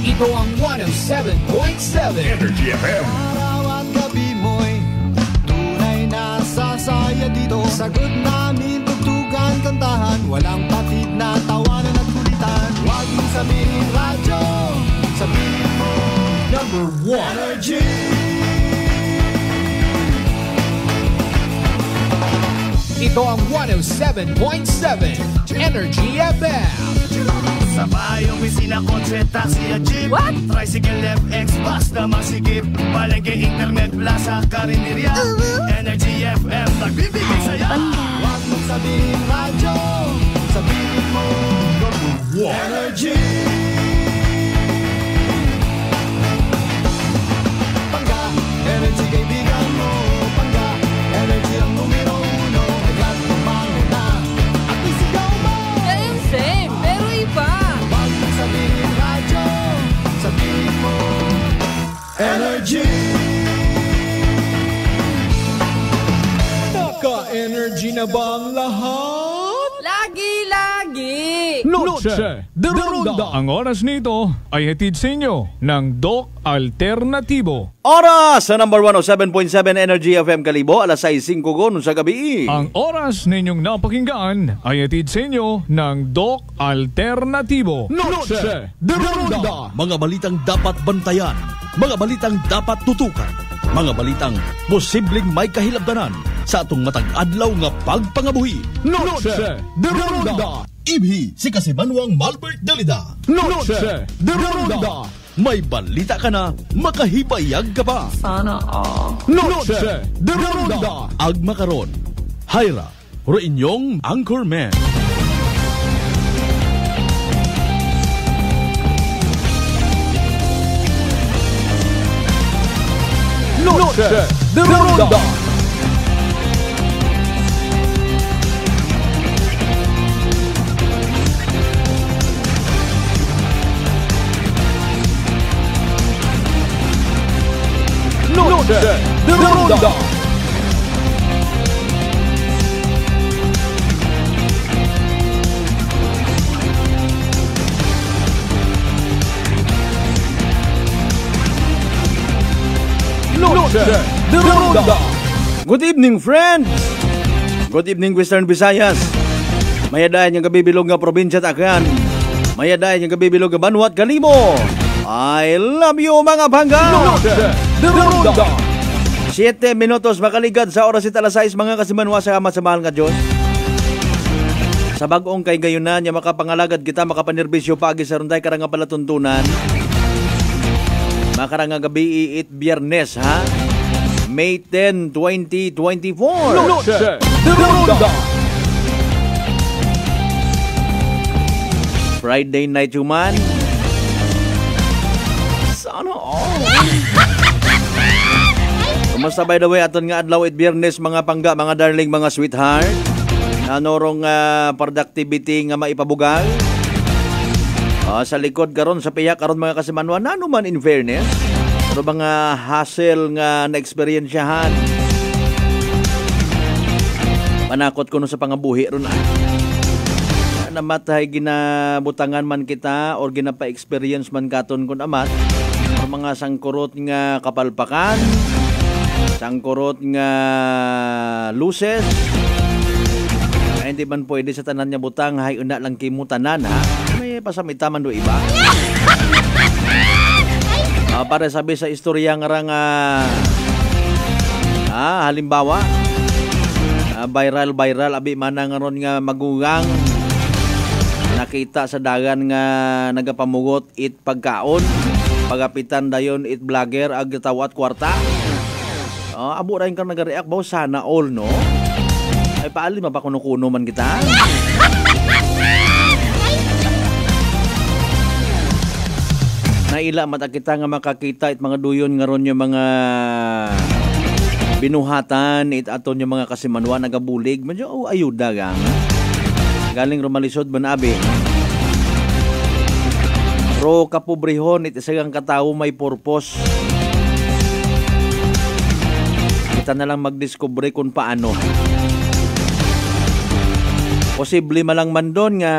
Ito ang 107.7 Energy FM. Araw at gabi mo'y tunay na sasaya dito. Sagot namin, tugtugan, kantahan, walang patid na tawanan at kulitan. Huwag mong sabihin radyo, sabihin mo number 1 Energy. Ito ang 107.7 Energy FM. Sa bayong bisina, kotse, taxi at jeep. What? Tricycle, FX, bus na masigip. Palengke, internet, plaza, karinderya. Energy FM, nagbibigay saya. Huwag mong sabihin radyo, sabihin mo number 1 Energy. Pangga, energy kaibigan mo. Pangga, energy ang numero 1. Agad pumalo na at isigaw mo. Same, pero iba. Huwag mong sabihin radyo, sabihin mo Energy. Naka-energy na ba ang lahat? Lagi-lagi. Noche de Ronda. Ang oras nito ay hatid sa inyo ng Doc Alternatibo. Oras sa number 107.7 Energy FM Kalibo, alas 6:05 sa gabi. Ang oras ninyong napakinggan ay hatid sa inyo ng Doc Alternatibo. Noche de Ronda. Mga balitang dapat bantayan, mga balitang dapat tutukan, mga balitang posibleng may kahilabdanan sa atong matag adlaw nga pagpangabuhi. Noche de Ronda. Ibhi si Kasimanwang Malbert Dalida. Noche de Ronda. May balita ka na, makahibayag ka pa. Sana all. Noche de Ronda. Agma karon, Hyra, ro inyong Anchorman. Noche de Ronda. Noche de Ronda. Noche de Ronda. Good evening, friends! Good evening, Western Visayas. Mayadayan yung kabibilog nga probinsya Takyan. Mayadayan yung kabibilog nga Banwat Kalibo. I love you, mga bangga! Noche de Ronda. 7 minutos makaligad sa oras at alas 6, mga kasimanwa sa ama sa mahal nga Diyos. Sa bagong kay gayunan, niya makapangalagad kita, makapanerbisyo pagi sa runday karang nga palatuntunan. Makarang nga gabi iit Biyernes, ha? May 10, 2024. Noche de Ronda. Friday night human. Sana all. Kumusta by the way aton nga adlaw it Biyernes, mga pangga, mga darling, mga sweetheart? Nanorong productivity nga maipabugal? Sa likod karon, sa piyak karon, mga kasimanwa, nano man in fairness? Ano mga hassle nga na-experiensyahan? Panakot ko no sa pangabuhi ron namatay ginabutangan man kita or ginapa-experience man katon kun amat o mga sangkurot nga kapalpakan, sangkurot nga luces. Ay, hindi man pwede sa tanan niya butang, hay una lang kimutanan, ha? May pasamitaman do iba. Para sabi sa istorya nga rang halimbawa, viral abi man nga ron nga magugang nakita sa dagan nga nagapamugot it pagkaon, pagapitan dayon it vlogger ag tawat kwarta. Abo ra ka nagareact ba sana all, no? Ay paali mapakuno-kuno man kita. Naila mata kita nga makakita it mga duyon nga ron yung mga binuhatan it aton yung mga kasimanwa nagabulig. Medyo ayuda gang. Galing rumalisod manabi. Ro kapobrehon it isagang katao may purpose. Kita na lang magdiskubre kung paano. Posible malang man doon nga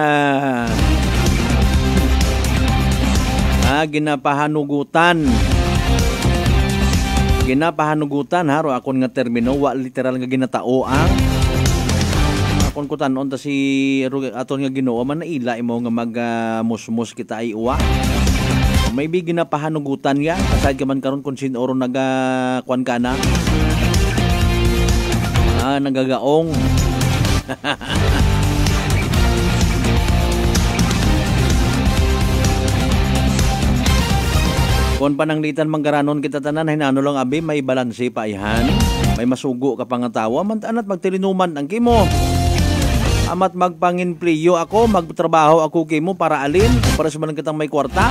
Ginapahanugutan. Ginapahanugutan haro akon nga termino wa literal nga ginatao ang akon ko tanon ta si aton nga Ginoo man naila imo nga musmus kita ay uwa. Maybe ginapahanugutan ya aside ka man karon kung sino oro kuan ka na. Nagagaong. Kung pananglitan manggaranon kita tanan, hinano lang abi, may balanse pa ihan. May masugo ka pangatawa, mantanat magtilinuman ang kimo. Amat magpanginpliyo ako, magtrabaho ako kimo para alin, para sumalang kitang may kwarta.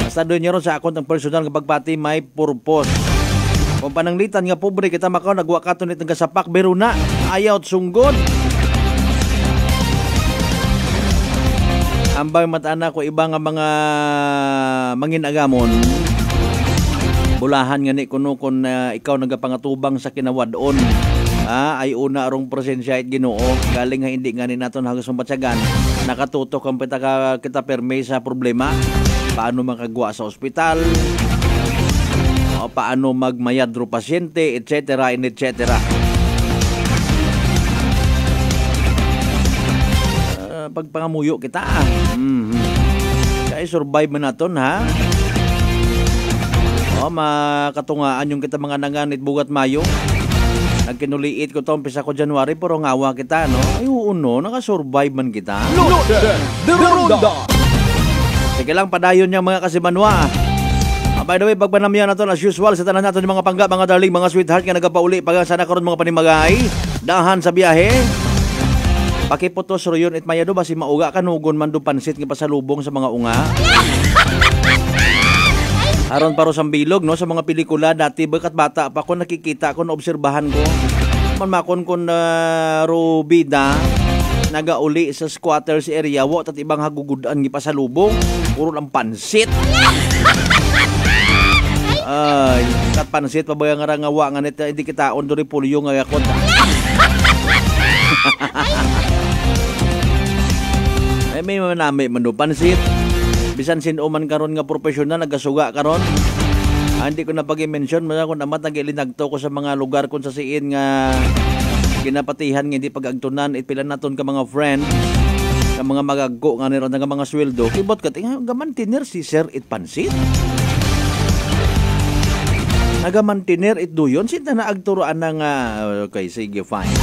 Basta doon niya ron sa akong personal nga pagpati may purpose. Kung pananglitan nga pobre kita makaw, nagwa ka tunit ng kasapak, biro na, ayaw at sunggod. Ambay matana ko iba nga mga manginagamon. Bulahan nga ni kuno kun ikaw nagapangatubang sa kinawadon. Ay una arong presensya it Ginoo. Galing nga hindi nga ni naton hagos mabatsagan. Nakatutok ang kita perme sa problema. Paano makagwa sa ospital? O paano magmayadro pasyente, etc. etc. Pagpangamuyo kita. Kaya survive man naton ha. Makatungaan yung kita mga nanganit bugat Mayo. Nagkinuliit ko to umpisa ko January pero ngawa kita no. Ay no, nakasurvive man kita. Luce de Ronda. Sige lang padayon niya mga kasimanwa. By the way, pagpanamyan naton as usual sa tanan naton yung mga pangga, mga darling, mga sweetheart nga nagapauli pag sana karon mga panimagay. Dahan sa biyahe. Pakiputos royon it mayado basi mauga kanugon man do pansit nga pasalubong sa mga unga. Aron paro sang bilog no sa mga pelikula dati bakat bata pa ko nakikita ko naobserbahan ko. Man makon kon robida nagauli sa squatters area wa tat ibang hagugudan gi pasalubong puro lang pansit. Ay, kat pansit pabayang nga ngawa nga nit hindi kita on do repolyo nga akon. May manami man do pansit. Bisan sino man karon nga profesional nagasuga karon. Hindi ko na pag-mention man ako namat nagilinagto ko sa mga lugar kung sa siin nga ginapatihan nga hindi pag-agtunan ipilan naton ka mga friend ka mga magaggo nga niron nga mga sweldo. Kibot ka gaman tiner si sir it pansit. Nagaman tiner it duyon sinta na agturoan na nga okay sige fine.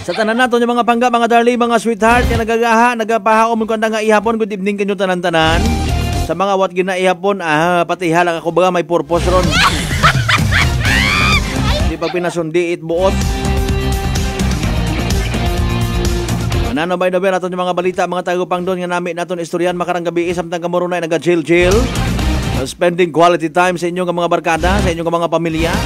Sa tanan nato yung mga pangga, mga darling, mga sweetheart, yung nagagaha, nagapahaom ko nga ihapon, good evening kanyo tanan-tanan. Sa mga wat ginaihapon, pati halang ako baga may purpose ron. Hindi pag pinasundi it buot. Manano by the way, nato yung mga balita, mga tagapang doon nga namin naton istoryan, makarang gabi, samtang kamurunay, naga-chill-chill. Spending quality time sa inyong mga barkada, sa inyong mga pamilya.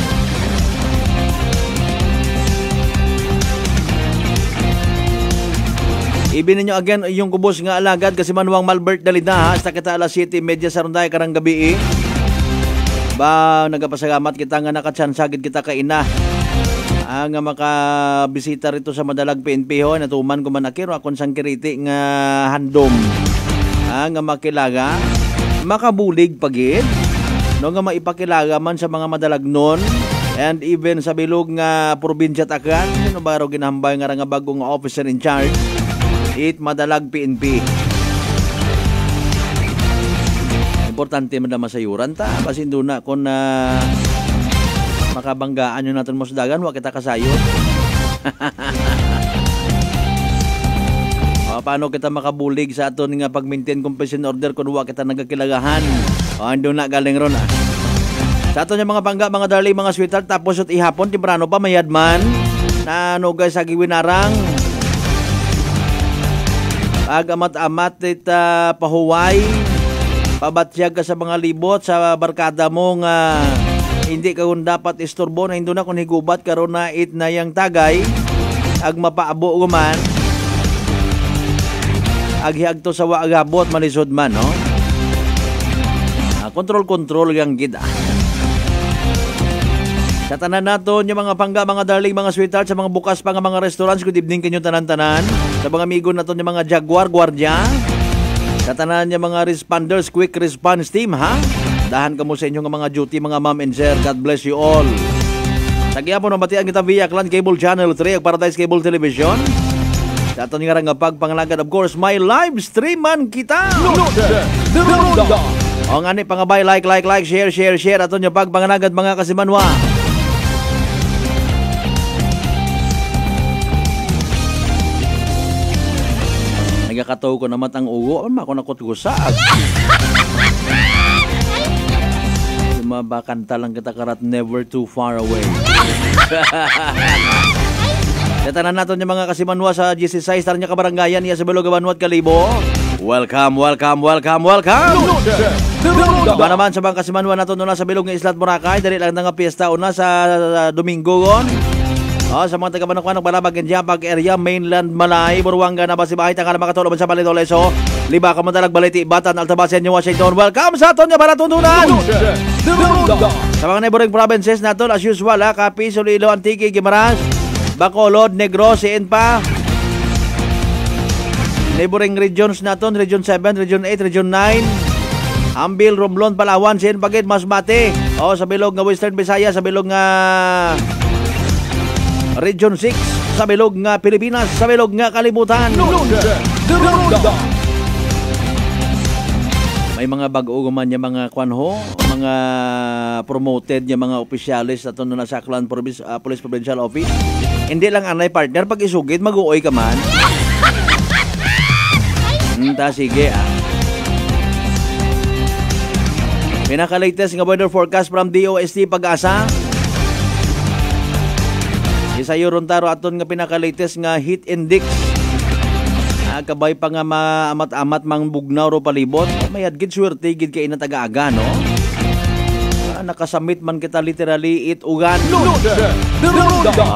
Ibinin nyo again yung kubos nga alagad kasi manuang Malbert Dalida ha. Sa kita alas 7:30 sa runday karang gabi Ba nagapasalamat kita nga nakatsansagid kita kaina. Nga makabisita rito sa Madalag PNP ho. Natuman ko manakiro akong sangkiriti nga handom. Nga makilaga. Makabulig pagid. No nga maipakilaga man sa mga madalag nun. And even sa bilog nga probinsya takan. Sino ba ro ginahambay nga bagong officer in charge. It Madalag PNP. Importante man na masayuran ta. Basin doon na kung makabanggaan yun natin mo sa dagan. Huwag kita kasayot. Paano kita makabulig sa aton nga pag-maintain completion order kung huwag kita nagkakilagahan. Doon na galing ron Sa aton yung mga bangga, mga darling, mga sweetheart. Tapos at ihapon, timbrano pa mayadman. Na guys, sa giwinarang. Agamat-amat it pahuway pabatsyag ka sa mga libot sa barkada mo nga hindi ka kung dapat istorbo na hindi na kung higubat karon na it na yang tagay ag mapaabo guman aghihag to sa waagabot malisod man no control yang gid Sa tanan naton yung mga pangga, mga darling, mga sweetheart, sa mga bukas pa nga mga restaurants, good evening kanyo tanan-tanan. Sa mga amigo naton yung mga Jaguar, Guardia. Sa tanan yung mga responders, quick response team, ha? Dahan kamo sa inyong mga duty, mga ma'am and sir. God bless you all. Nagyapon, mabatian kita via Clan Cable Channel 3 ag Paradise Cable Television. Sa aton nga nga pagpangalagad, of course, may live stream man kita. The Ronda. O nga ni pangabay, like, share. Aton nga pagpangalagad, mga kasimanwa. Nagakataw ko naman ang ugo. Ano ako nakutgusag? Mabakanta lang kita karat, never too far away. Tatanan natin yung mga kasimanwa sa GC6 tar niya kabarangayan niya sa Belogabanwat Kalibo. Welcome. Ba naman sa mga kasimanwa natin na sa Bilog ng Islat Boracay. Dali lang nga piyesta una sa Domingo gon. Sa mga taga-Banakwan ng Balabag and Japag area, mainland Malay, Buruanga na Basibahay, tangka na makatulog sa Balitoleso, Liba, Kamantalag, Baliti, Batan, Altabasen, New Washington. Welcome sa aton nga Balatuntunan! The Ronda. Sa mga neighboring provinces natin, as usual, Capiz, Iloilo, Antique, Guimaras, Bacolod, Negros, Sienpa. Neighboring regions natin, Region 7, Region 8, Region 9, Ambil, Romblon, Palawan, Sienpagit, Masbate. Sa bilog nga Western Visayas, sa bilog nga Region 6, sa bilog nga Pilipinas, sa bilog nga Kalibutan. The Ronda. May mga bago man yung mga kwanho, mga promoted yung mga opisyalis na ito na sa Aklan Police Provincial Office. Hindi lang anay partner, pag isugid, mag-uoy ka man. Sige Pinaka-latest nga weather forecast from DOST Pag-asa. Isayo Rontaro aton nga pinaka-latest nga heat index. Kabay pa nga maamat-amat mang bugnaw ro palibot. May adgid swerte gid kay na taga-aga, no? Nakasamit man kita literally ugan.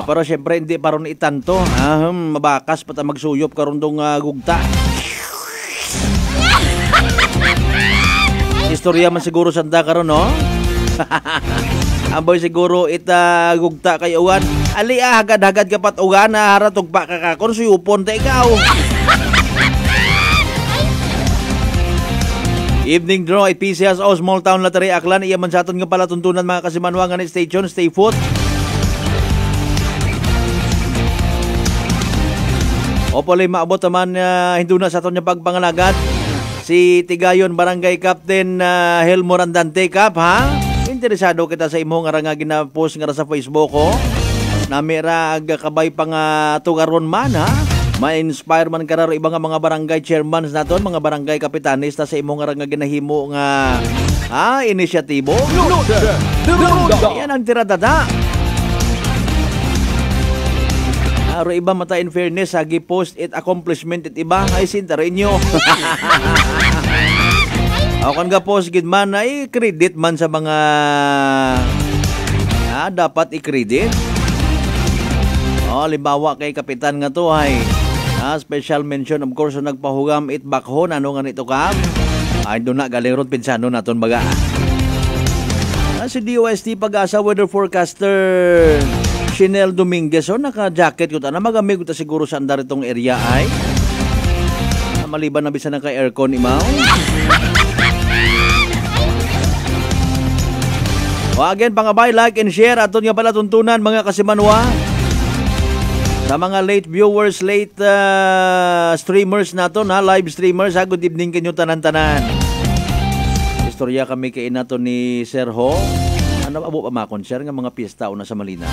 Pero syempre hindi paron itanto. Mabakas pata magsuyop karon dong gugta. Istorya man siguro sanda karon, no? Amboy siguro gugta kay uwan. Ali hagad-hagad ka pat ugan na haratog pa kakakon suyupon ta ikaw. Evening draw at PCSO Small Town Lottery Aklan. Iya man sa aton nga pala tuntunan mga kasimanwa nga station. Stay put. Opalay maabot naman hinduna sa aton nga pagpangalagad. Si Tigayon Barangay Captain Helmo Randante Cap, ha? Interesado kita sa imo nga nga gina-post nga sa Facebook ko. Namira kabay pa nga tugaron man, ha? Ma-inspire man kararo ibang mga barangay chairmans naton, mga barangay kapitanis sa imo nga ginahimo nga inisyatibo. Yan ang tiradada. Aro iba mata in fairness hagi post it accomplishment it iba ay sinta inyo. Akan ga post gid man ay credit man sa mga dapat i-credit. Limbawa kay kapitan nga to ay special mention of course nagpahugam it bakhon ano nga nito kam. Ay do na galerot pinsano naton baga. Si DOST Pag-asa weather forecaster Chinel Dominguez naka-jacket ko ta na magamig ko ta siguro sa andar itong area ay maliban na bisan ka aircon imaw. Again pangabay, like and share aton nga pala tuntunan mga kasimanwa. Sa mga late viewers, late streamers naton, live streamers, good evening kanyo tanan-tanan. Istorya kami kay nato ni Sir Ho. Ano abo pa makon sir nga mga piyesta una sa Malinaw.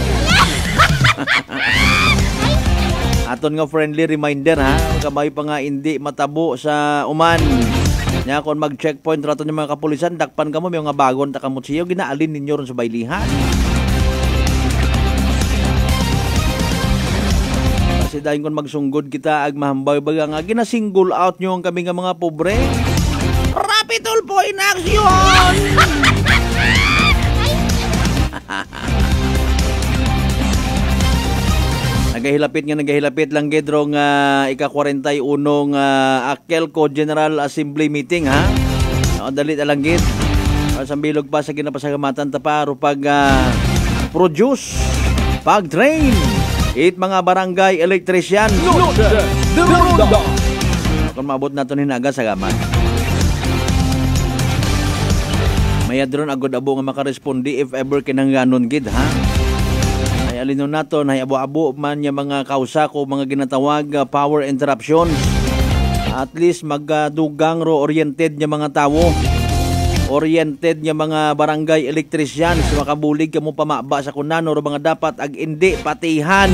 Aton nga friendly reminder kamay pa nga hindi matabo sa uman. Nya kon mag-checkpoint raton yung mga kapulisan, dakpan kamo may mga bagon ta kamot siyo ginaalin ninyo ron sa baylihan. Kasi dahil kung magsunggod kita ag mahambay baga nga ginasingle out nyo ang kami nga mga pobre. Rapitol po in action! Nagahilapit lang gedro nga ika-41 Akelco General Assembly meeting ha. Dali lang gid. Sambilog pa sa ginapasagamatan ta pa pag pag-produce, pag-train, it mga barangay electrician. Noche de Ronda. Kung maabot nato ni Naga sa gaman. Mayadron agod abo nga makarespondi if ever kinangganon gid ha. Ay alino nato na abo-abo man nya mga kausa ko mga ginatawag power interruptions. At least magdugang ro oriented nya mga tawo. Oriented nya mga barangay electricians makabulig kamo pamaba sa kunano ro mga dapat ag indi patihan.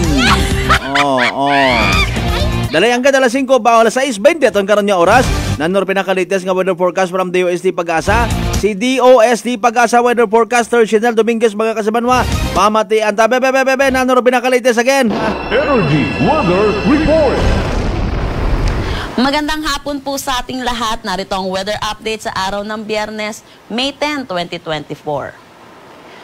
Dalay ang kadala 5 ba alas 6:20 ton karon nya oras. Nanor pinakalites nga weather forecast from DOST Pag-asa. Si DOST Pag-asa weather forecaster Chinel Dominguez mga kasabanwa. Pamati ang tabe nanor pinakalites again. Energy Weather Report. Magandang hapon po sa ating lahat. Narito ang weather update sa araw ng Biyernes, May 10, 2024.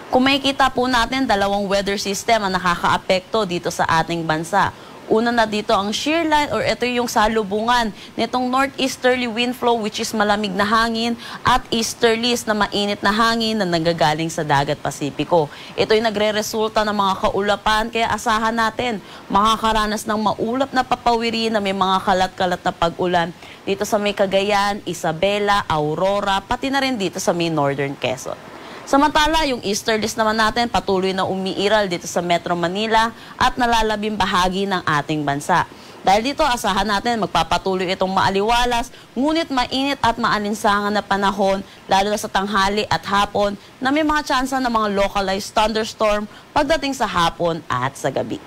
Kung makikita po natin, dalawang weather system ang nakakaapekto dito sa ating bansa. Una na dito ang shear line or ito yung salubungan nitong northeasterly wind flow which is malamig na hangin at easterlies na mainit na hangin na nanggagaling sa dagat Pasipiko. Ito yung nagre-resulta ng mga kaulapan kaya asahan natin makakaranas ng maulap na papawiri na may mga kalat-kalat na pag-ulan dito sa may Cagayan, Isabela, Aurora, pati na rin dito sa may Northern Quezon. Samantala, yung easterlies naman natin patuloy na umiiral dito sa Metro Manila at nalalabing bahagi ng ating bansa. Dahil dito, asahan natin magpapatuloy itong maaliwalas, ngunit mainit at maalinsangan na panahon, lalo na sa tanghali at hapon, na may mga tsansa ng mga localized thunderstorm pagdating sa hapon at sa gabi.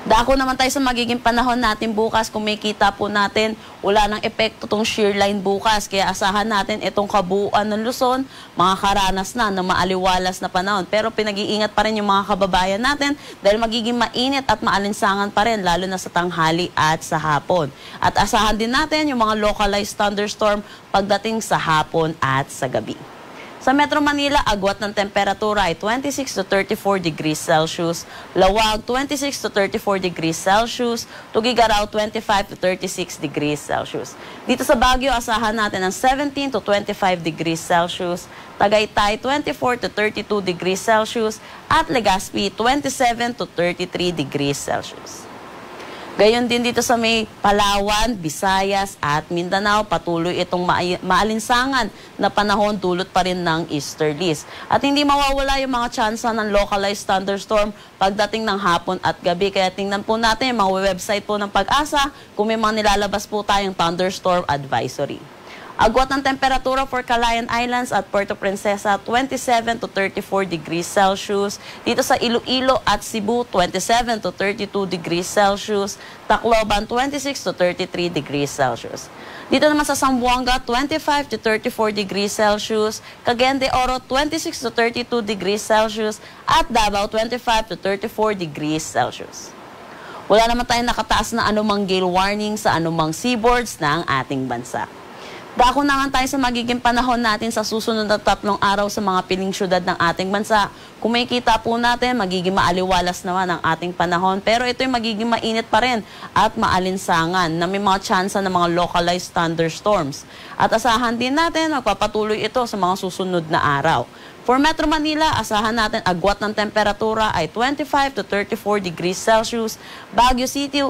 Dako naman tayo sa magiging panahon natin bukas. Kung may kita po natin, wala ng epekto tong shear line bukas. Kaya asahan natin itong kabuuan ng Luzon, makakaranas na ng maaliwalas na panahon. Pero pinag-iingat pa rin yung mga kababayan natin dahil magiging mainit at maalinsangan pa rin, lalo na sa tanghali at sa hapon. At asahan din natin yung mga localized thunderstorm pagdating sa hapon at sa gabi. Sa Metro Manila, agwat ng temperatura ay 26 to 34 degrees Celsius, Lawag 26 to 34 degrees Celsius, Tugigaraw 25 to 36 degrees Celsius. Dito sa Baguio, asahan natin ang 17 to 25 degrees Celsius, Tagaytay 24 to 32 degrees Celsius, at Legazpi 27 to 33 degrees Celsius. Gayon din dito sa may Palawan, Visayas at Mindanao, patuloy itong maalinsangan na panahon dulot pa rin ng easterlies. At hindi mawawala yung mga tsansa ng localized thunderstorm pagdating ng hapon at gabi. Kaya tingnan po natin yung mga website po ng Pag-asa kung may mga nilalabas po tayong thunderstorm advisory. Agwat ng temperatura for Calayan Islands at Puerto Princesa, 27 to 34 degrees Celsius. Dito sa Iloilo at Cebu, 27 to 32 degrees Celsius. Tacloban, 26 to 33 degrees Celsius. Dito naman sa Zamboanga, 25 to 34 degrees Celsius. Cagayan de Oro, 26 to 32 degrees Celsius. At Davao, 25 to 34 degrees Celsius. Wala naman tayong nakataas na anumang gale warning sa anumang seaboards ng ating bansa. Dako naman tayo sa magiging panahon natin sa susunod na 3 araw sa mga piling syudad ng ating bansa. Kung may kita po natin, magiging maaliwalas naman ang ating panahon. Pero ito'y magiging mainit pa rin at maalinsangan na may mga tsansa ng mga localized thunderstorms. At asahan din natin, magpapatuloy ito sa mga susunod na araw. For Metro Manila, asahan natin agwat ng temperatura ay 25 to 34 degrees Celsius, Baguio City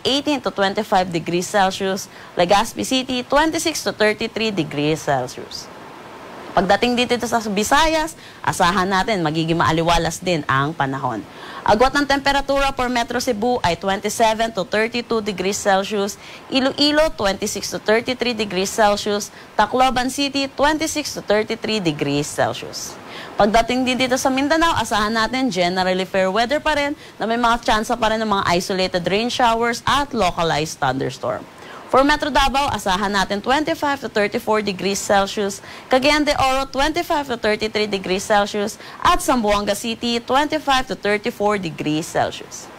18 to 25 degrees Celsius, Legazpi City 26 to 33 degrees Celsius. Pagdating dito sa Visayas, asahan natin magiging maaliwalas din ang panahon. Agwat ng temperatura for Metro Cebu ay 27 to 32 degrees Celsius, Iloilo 26 to 33 degrees Celsius, Tacloban City 26 to 33 degrees Celsius. Pagdating din dito sa Mindanao, asahan natin generally fair weather pa rin na may mga tsansa pa rin ng mga isolated rain showers at localized thunderstorm. For Metro Davao, asahan natin 25 to 34 degrees Celsius, Cagayan de Oro 25 to 33 degrees Celsius, at Zamboanga City 25 to 34 degrees Celsius.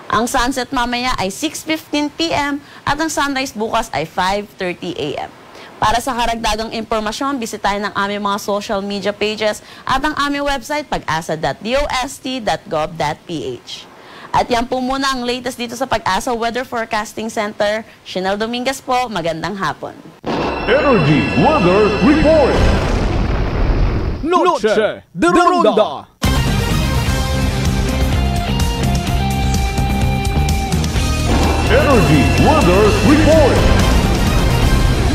Ang sunset mamaya ay 6:15 p.m. at ang sunrise bukas ay 5:30 a.m. Para sa karagdagang impormasyon, bisitahin ang aming mga social media pages at ang aming website pag-asa.dost.gov.ph. At yan po muna ang latest dito sa Pag-asa Weather Forecasting Center. Chinel Dominguez po, magandang hapon. Energy Weather Report. Noche de Ronda. Energy Weather Report.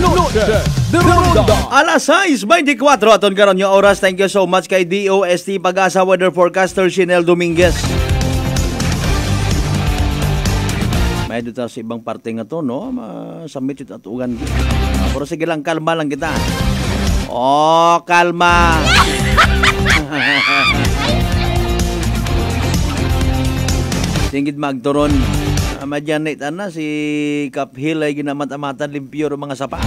Noche de Ronda. Alas 6:24 aton karon nga oras. Thank you so much kay DOST Pag-asa Weather Forecaster Shinel Dominguez. May dito sa ibang parte nga to, no? Samit at ugan. Pero sige lang, kalma lang kita. Oh, kalma. Tingid magturon. Madyanit na si Kaphil ay ginamat-amatan limpyo ng mga sapa.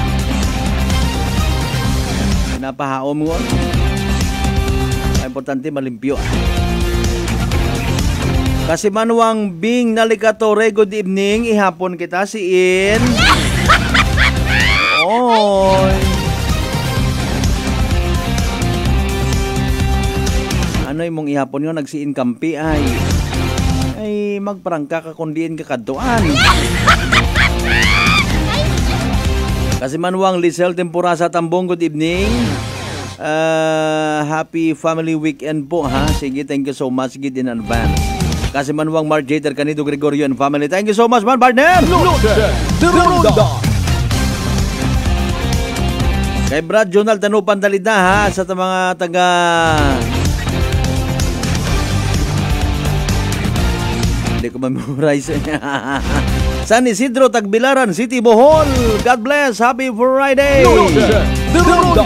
Napahaom mo. Importante malimpyo. Kasi manuang Bing Nalikatore, good evening. Ihapon kita si In. Oy. Ano imong ihapon yun? Nagsiin kampi ay magprangka ka kundiin ka kaduan. Kasi manuang Lisel Temporasa Tambong, good evening. Happy family weekend po ha. Sige, thank you so much gid in advance. Kasi manuang Mark Jader Canido Gregorio and family. Thank you so much man partner. Noche de Ronda. Kay Brad Jonal Tanupan Dalida ha sa mga taga hindi ko memorize. San Isidro Tagbilaran City Bohol. God bless. Happy Friday. Noche de Ronda.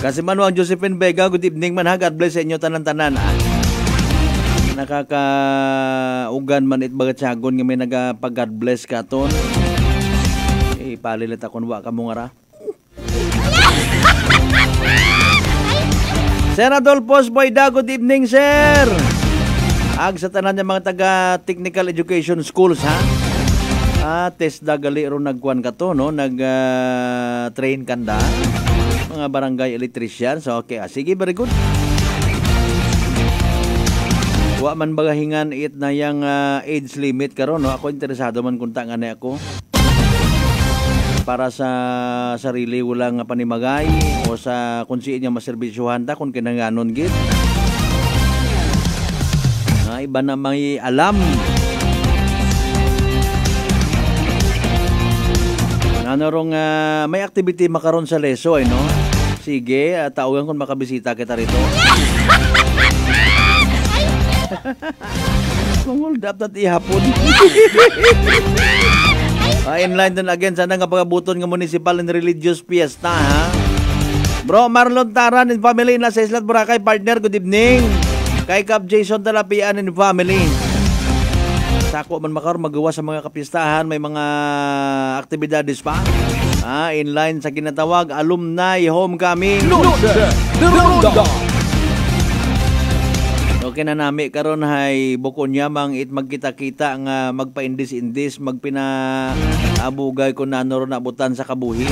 Kasi manuang Josephine Vega, good evening man ha. God bless sa inyo tanan-tanan. Nakakaugan man bagat sagon nga may nagapag-God bless ka ton. Palilit akong wa ka mo nga ra. Sir Adolfos Boyda, good evening sir. Ag sa tanan ng mga taga Technical Education Schools ha. Test dagali ron nagkuan ka to no, train kanda. Mga barangay electrician. So okay, sige, very good. Wa man bagahingan it na yang age limit karon no. Ako interesado man kung tangan na ako. Para sa sarili walang panimagay o sa kung siya niya maserbisyuhan ta kung kinanganon gid. Iba na may alam. Ano rong may activity makaron sa leso no? Sige, tawagan kung makabisita kita rito. Kung hold up na ihapon. Inline din again, sana nga pagabuton ng municipal and religious fiesta ha. Bro Marlon Taran and family na sa Islat Boracay, partner, good evening. Kay Cap Jason Talapian and family. Sako man makaroon magawa sa mga kapistahan, may mga aktibidades pa. Inline sa ginatawag alumni homecoming. Noche de Ronda. Okay na nami karon hay bukon yamang it magkita-kita nga magpa-indis-indis magpinaabugay ko na ron nabutan sa kabuhi.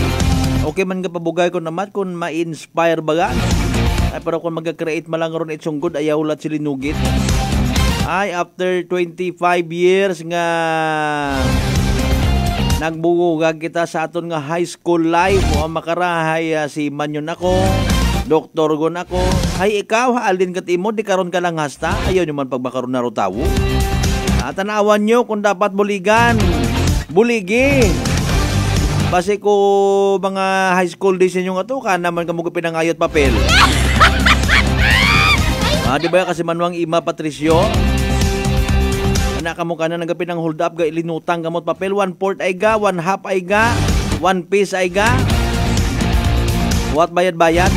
Okay man nga pabugay ko namat kung ma-inspire baga. Ay pero kung mag-create malang ron itsunggod ayaw lat silinugit. Ay after 25 years nga nagbugugag kita sa aton nga high school life o makarahay si Manyon ako. Doktor gon ako. Hay ikaw, alin kat imo, di karon ka lang hasta. Ayaw nyo man pagbakaroon na rotawo. Tanawan nyo kung dapat buligan. Buligi. Basi ko mga high school days nyo nga to, ka naman kamug pinangayot papel. Di ba kasi manuang Ima Patricio? Anak ka mo ka na nagapin ng hold up, ga ilinutang gamot papel. 1/4 ay ga, 1/2 ay ga, 1 piece ay ga. What bayad-bayad?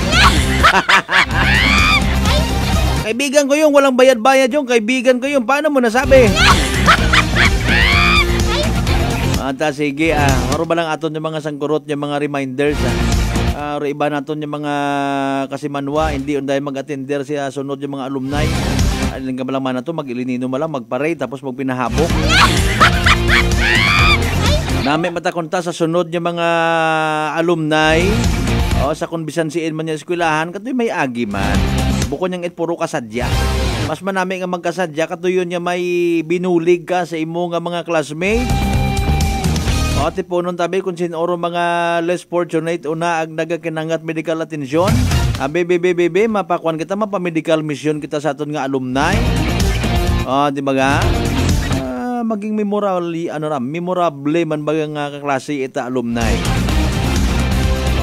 Kaibigan ko yung walang bayad-bayad yung kaibigan ko yung paano mo nasabi? Sige maro ba lang aton yung mga sangkurot yung mga reminders or iba naton yung mga kasimanwa hindi unday mag-attender siya sunod yung mga alumni alin ka lang man nato mag-ilinino malang mag-parade tapos magpinahabok nami matakonta sa sunod yung mga alumni sa konbisansiin man niya eskwelahan katoy may agi man bukod niyang puro kasadya mas manami nga magkasadya katuyon niya may binulig ka sa imo nga mga classmates tipo nun tabi kung sinoro mga less fortunate una ag nagakinangat medical attention bebe mapakuan kita mapamedical mission kita sa aton nga alumni Di ba ga? Maging memorable man baga nga kaklase ita alumni.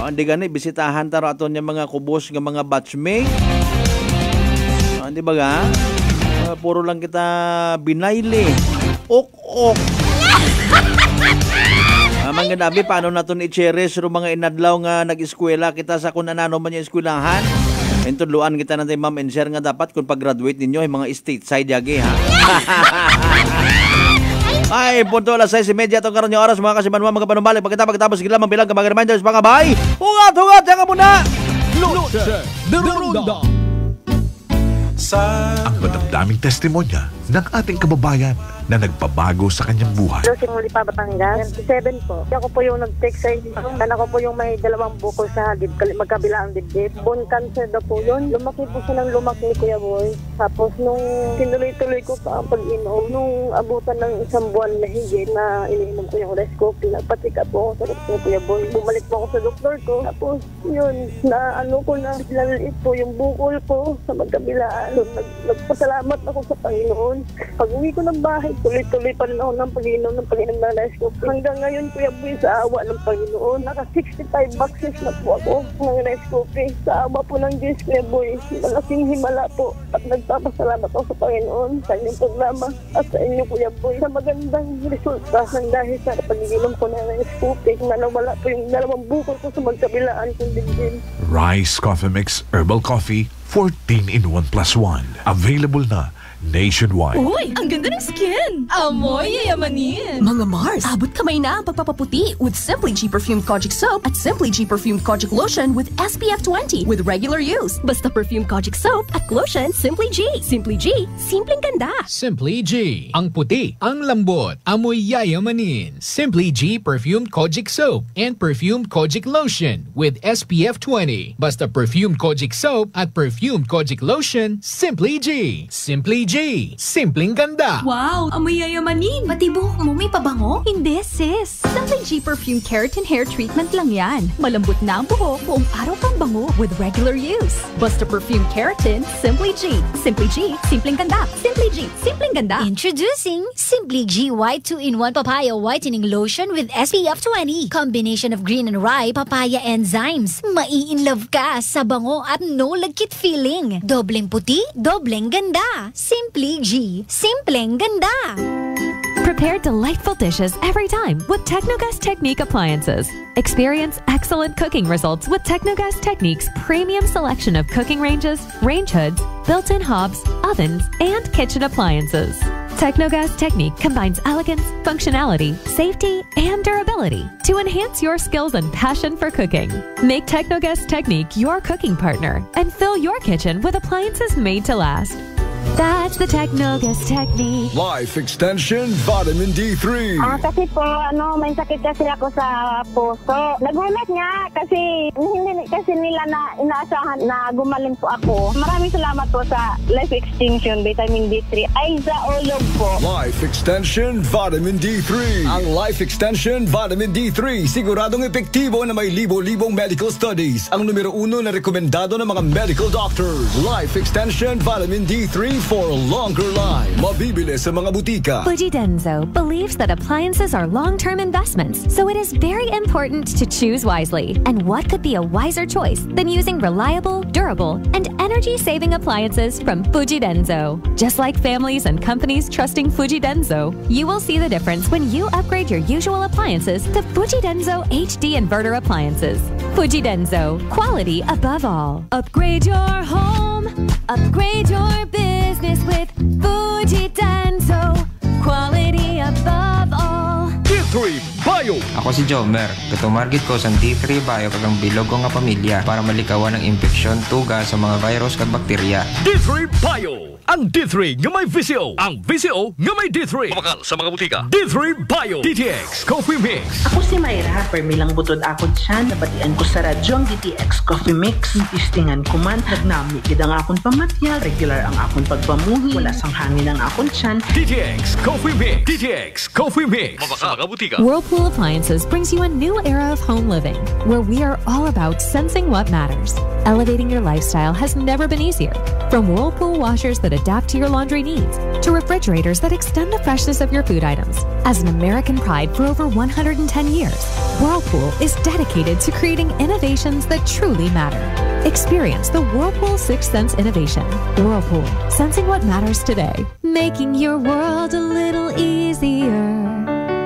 Hindi gani bisitahan taro aton yung mga kubos ng mga batchmate. Di ba ga? Puro lang kita binayle. Ok. Mga nabi, paano natin i-cherish ro mga inadlaw nga nag-eskwela kita sa kung anano man yung eskwelahan. Intudluan kita natin ma'am and sir nga dapat kung pag-graduate ninyo ay mga stateside yagi ha. Ay, punto alas 6:30 itong karon yung oras mga kasimanwa mga panumbalik. Pagkatapos sila mambilang ka mga reminders mga bay. Hugat, yan ka muna! Noche de Ronda. Ang madamdaming testimonya ng ating kababayan na nagpabago sa kanyang buhay. Simuli pa Batangas, 27 po. Ako po yung nag-text sa inyo. Ako po yung may 2 bukol sa magkabila ang dibdib. Bone cancer daw po yun. Lumaki po siya ng lumaki ni Kuya Boy. Tapos nung tinuloy-tuloy ko pa ang pag-inom, nung abutan ng 1 buwan na higit na iniinom ko yung Rescope, nagpatika po ako sa doktor Kuya Boy. Bumalik po ako sa doktor ko. Tapos yun, nalaliit po yung bukol ko sa magkabilaan. Nagpasalamat ako sa Panginoon. Pag-uwi ko ng bahay, tuloy-tuloy pa rin ako ng Panginoon ng Rescope. Hanggang ngayon, Kuya Boy, sa awa ng Panginoon, naka 65 boxes na po ako ng Rescope. Sa awa po ng Diyos, Kuya Boy, malaking himala po. At nagpapasalamat ako sa Panginoon sa inyong programa at sa inyo, Kuya Boy, sa magandang resulta ng dahil sa pag-inom ko ng Rescope. Nawala po yung 2 bukol ko sa magkabilaan kong dibdib. Rice Coffee Mix Herbal Coffee 14-in-1+1. Available na nationwide. Uy, ang ganda ng skin! Amoy yayamanin! Mga Mars, abot kamay na ang pagpapaputi with Simply G Perfumed Kojic Soap at Simply G Perfumed Kojic Lotion with SPF 20 with regular use. Basta Perfumed Kojic Soap at Lotion, Simply G. Simply G, simpleng ganda. Simply G, ang puti, ang lambot, amoy yayamanin. Simply G Perfumed Kojic Soap and Perfumed Kojic Lotion with SPF 20. Basta Perfumed Kojic Soap at Perfumed Kojic Lotion, Simply G. Simply G, simpleng ganda. Wow, amoy yayamanin. Pati buhok mo may pabango? Hindi, sis. Simply G Perfume Keratin Hair Treatment lang yan. Malambot na ang buhok, buong araw pang bango with regular use. Basta Perfume Keratin, Simply G. Simply G, simpleng ganda. Simply G, simpleng ganda. Introducing Simply G White 2-in-1 Papaya Whitening Lotion with SPF 20. Combination of green and rye papaya enzymes. Mai-in-love ka sa bango at no lagkit feeling. Dobleng puti, dobleng ganda. Simply G, simpleng ganda. Prepare delightful dishes every time with Technogas Technique appliances. Experience excellent cooking results with Technogas Technique's premium selection of cooking ranges, range hoods, built-in hobs, ovens, and kitchen appliances. Technogas Technique combines elegance, functionality, safety, and durability to enhance your skills and passion for cooking. Make Technogas Technique your cooking partner and fill your kitchen with appliances made to last. That's the Technogas Technique. Life Extension Vitamin D3. Kasi po, may sakit kasi ako sa puso. Nagulat nga kasi hindi kasi nila na inaasahan na gumaling po ako. Maraming salamat po sa Life Extension Vitamin D3. Ay, sa ulog po. Life Extension Vitamin D3. Ang Life Extension Vitamin D3 siguradong epektibo na may libo-libong medical studies. Ang numero 1 na rekomendado ng mga medical doctors. Life Extension Vitamin D3 for a longer life. Mabibili sa mga butika. Fujidenzo believes that appliances are long-term investments, so it is very important to choose wisely. And what could be a wiser choice than using reliable, durable, and energy-saving appliances from Fujidenzo? Just like families and companies trusting Fujidenzo, you will see the difference when you upgrade your usual appliances to Fujidenzo HD Inverter appliances. Fujidenzo, quality above all. Upgrade your home, upgrade your business with Fujidenzo, quality above all. D3 Bio. Ako si Jomer. Katumargit ko sa D3 Bio kagang bilog ko nga pamilya para malikawan ng infeksyon, tuga sa mga virus kag bakterya. D3 Bio. Ang D3 nga may VCO. Ang VCO nga may D3. Mabakal sa mga butika. D3 Bio. DTX Coffee Mix. Ako si Mayra. Permilang butod ako dyan. Nabatian ko sa radyo ang DTX Coffee Mix. Istingan ko man. Nagnami kid ang akong pamatyal. Regular ang akong pagpamuhi. Wala sang hangin ang akong tiyan. DTX Coffee Mix. DTX Coffee Mix. Mabakal sa mga butika. Whirlpool Appliances brings you a new era of home living, where we are all about sensing what matters. Elevating your lifestyle has never been easier. From Whirlpool washers that that adapt to your laundry needs, to refrigerators that extend the freshness of your food items. As an American pride for over 110 years, Whirlpool is dedicated to creating innovations that truly matter. Experience the Whirlpool Sixth Sense innovation. Whirlpool, sensing what matters today. Making your world a little easier.